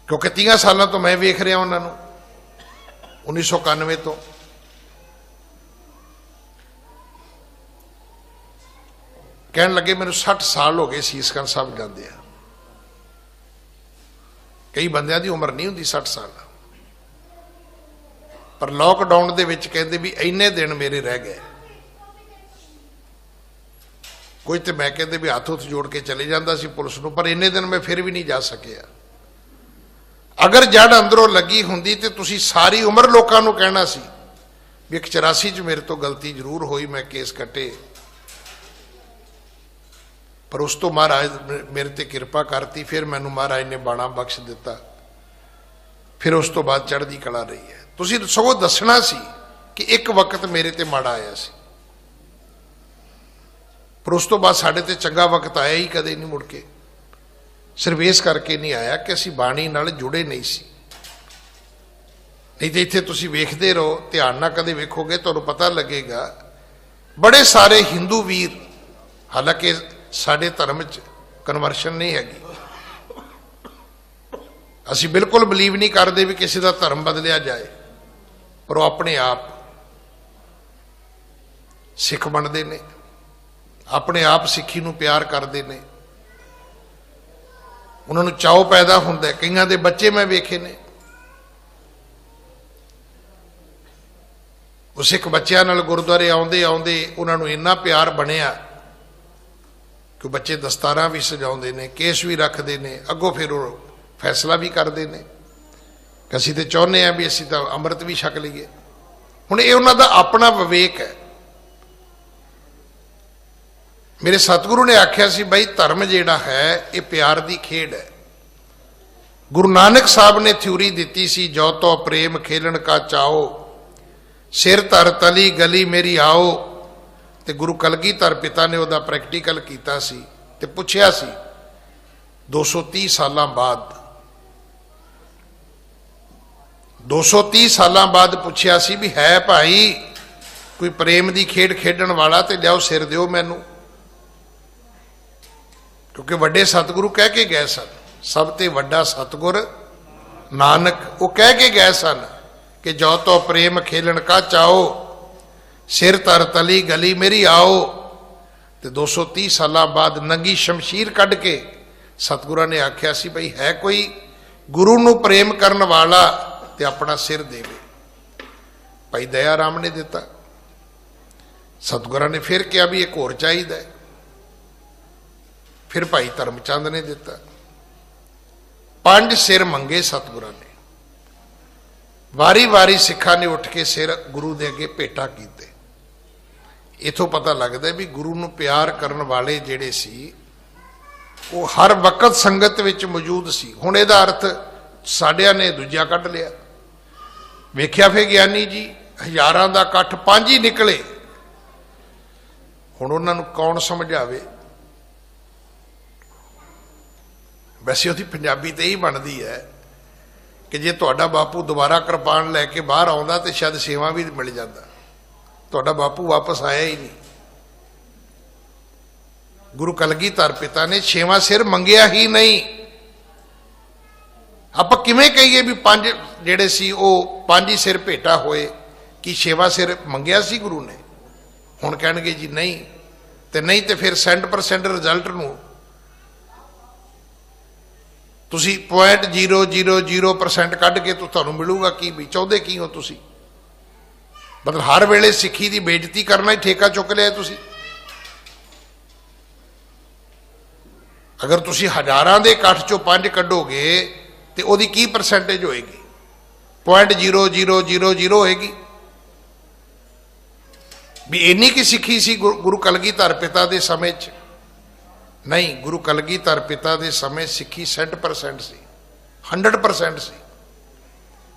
क्योंकि 30 सालों तो मैं वेख रहा उन्होंने, 1991 तो। कहन लगे मैंने 60 साल हो गए सीसगंज साहब जाते हैं। कई बंदियां दी उम्र नहीं होंदी 60 साल, पर लॉकडाउन दे विच कहते भी इन्ने दिन मेरे रह गए। कोई तो मैं कहते भी हाथ हुथ जोड़ के चले जाता सी पुलिस नूं, पर इन्ने दिन मैं फिर भी नहीं जा सकिया। अगर जड़ अंदरों लगी होंदी तो तुसी सारी उम्र लोगों नूं कहना सी भी 84 च मेरे तो गलती जरूर हुई, मैं केस कटे, पर उस तो महाराज मेरे ते कृपा करती, फिर मैनू महाराज ने बाणा बख्श दिता, फिर उस तो बाद चढ़दी कला रही है। तुसी सगों दसना सी कि एक वक्त मेरे ते माड़ा आया सी, पर उस तो बाद साढ़े ते चंगा वक्त आया ही कदे नहीं मुड़ के। सिर्फ इस करके नहीं आया कि असी बाणी नाल जुड़े नहीं सी। नहीं तो इत्थे तुसी वेखदे रहो, ध्यान नाल कदे वेखोगे तुहानूं पता लगेगा बड़े सारे हिंदू वीर, हालांकि साडे धर्म च कन्वर्शन नहीं हैगी, असी बिल्कुल बिलीव नहीं करते भी किसी का धर्म बदलिया जाए, पर वो अपने आप सिख बनते ने, अपने आप सिक्खी नूं प्यार करते हैं, उन्होंने चाव पैदा होंदा है। कईयां दे बच्चे मैं वेखे ने, वो सिख बच्चों नाल गुरुद्वारे आउंदे आउंदे उन्होंने इन्ना प्यार बनिया कि बच्चे दस्तारां भी सजाउंदे ने, केस भी रखते हैं, अगों फिर वो फैसला भी करते हैं कि असीं तो चाहुंदे आ भी असीं तो अमृत भी छक लईए। हुण ये उन्हां दा अपना विवेक है। मेरे सतगुरु ने आख्या सी बई धर्म जिहड़ा है ये प्यार की खेड है। गुरु नानक साहब ने थ्योरी दी सी, जो तो प्रेम खेलन का चाओ, सिर धर तली गली मेरी आओ। ते गुरु कलगीधर पिता ने वह प्रैक्टिकल किया सी ते पुछया सी 230 साल बाद, 230 साल बाद पुछया सी भी है भाई कोई प्रेम की खेड खेडण वाला, तो लियाओ सिर दिओ मैनू। क्योंकि वड्डे सतगुरु कह के गए सन, सब ते वड्डा सतगुर नानक, वो कह के गए सन कि जो तो प्रेम खेलन का चाओ, सिर तर तली गली मेरी आओ। तो 230 साल बाद नंगी शमशीर कढ़ के सतगुरां ने आख्या सी बई है कोई गुरु नूं प्रेम करन वाला ते अपना सिर देवे। भाई दया राम ने दिता। सतगुरां ने फिर कहा भी एक होर चाहिदा, फिर भाई धर्मचंद ने दिता। 5 सिर मंगे सतगुरां ने, वारी वारी सिखा ने उठ के सिर गुरु दे अगे भेटा कीते। इथों पता लगता भी गुरु नूं प्यार करन वाले जिहड़े सी वो हर वक्त संगत विच मौजूद सी। हुण इहदा अर्थ साडिਆਂ ने दूजा कढ लिया। वेख्या फिर ज्ञानी जी हज़ारां दा इकट्ठ 5 ही निकले। हुण उन्हां नूं कौन समझावे? वैसे उहदी पंजाबी तो यही बनती है कि जे तुहाडा बापू दोबारा कृपान लैके बाहर आउंदा तो शायद सेवा भी मिल जाता। तुहाडा बापू वापस आया ही नहीं। गुरु कलगीधर पिता ने 6वां सिर मंगिया ही नहीं। आप किवें कहिए भी 5 जिहड़े सी वो 5 ही सिर भेटा होए, कि 6वां सिर मंगिया सी गुरु ने? हुण कहणगे जी नहीं, तो नहीं तो फिर 100% रिजल्ट नूं तुसी 0.000% कढ़ के तो तुहानूं मिलूगा की भी चाहुंदे की हो तुसी? मतलब हर वेले सिੱਖੀ ਦੀ ਬੇਇੱਜ਼ਤੀ करना ही ठेका चुक लिया तुसी। अगर तुसी हजारां दे इकट्ठ चों 5 कढोगे तो ਉਹਦੀ की परसेंटेज होएगी? 0.0000 होएगी। भी इन्नी की सिੱਖੀ सी गुरु कलगीधर पिता के समय च? नहीं, गुरु कलगीधर पिता के समय सिੱਖੀ 60% सी, 100% सी।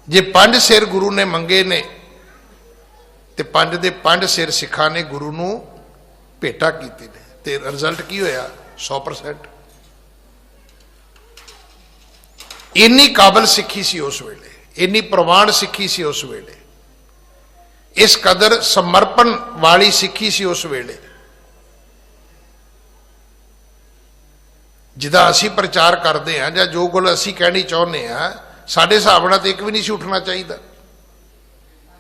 जे 5 सिर गुरु ने मंगे ने ते 5 दे 5 सिर सिखा ने गुरु नूं भेटा कीते ने, ते रिजल्ट की होया? 100%। इन्नी काबल सिੱਖੀ सी उस वेले, इन्नी प्रवान सिੱਖੀ सी उस वेले, इस कदर समर्पण वाली सिੱਖੀ सी उस वेले, जिदा असी प्रचार करते हैं या जो गल असी कहनी चाहते हैं, साडे हिसाब नाल तो एक भी नहीं सी उठना चाहिए,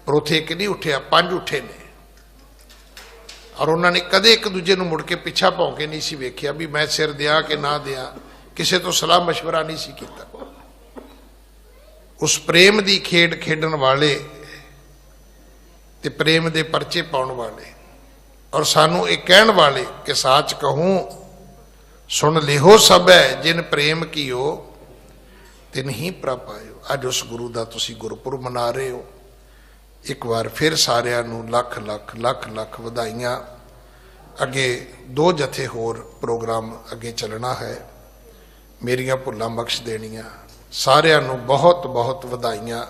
पर उत्थे एक नहीं उठिया, 5 उठे ने। और उन्होंने कदे एक दूजे नूं मुड़ के पिछा भौंके नहीं सी वेखिया भी मैं सिर दियां कि ना दियां, किसी तो सलाह मशवरा नहीं सी कीता। उस प्रेम की खेड खेडन वाले ते प्रेम दे परचे पाउण वाले और सानू एक कहण वाले कि साच कहूं सुन लिहो सब है जिन प्रेम कीओ तिन ही प्रभ पायो। अज उस गुरु का तुसी गुरपुरब मना रहे हो। एक बार फिर सारिਆਂ ਨੂੰ ਲੱਖ ਲੱਖ ਲੱਖ ਲੱਖ ਵਧਾਈਆਂ। ਅੱਗੇ 2 ਜਥੇ ਹੋਰ प्रोग्राम ਅੱਗੇ ਚੱਲਣਾ है। मेरियां भुल्लां बख्श देनियां। सारिਆਂ ਨੂੰ बहुत बहुत ਵਧਾਈਆਂ।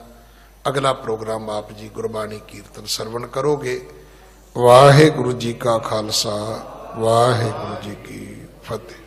अगला प्रोग्राम आप जी गुरबाणी कीर्तन सरवण करोगे। वाहिगुरु जी का खालसा, वाहिगुरु जी की फतेह।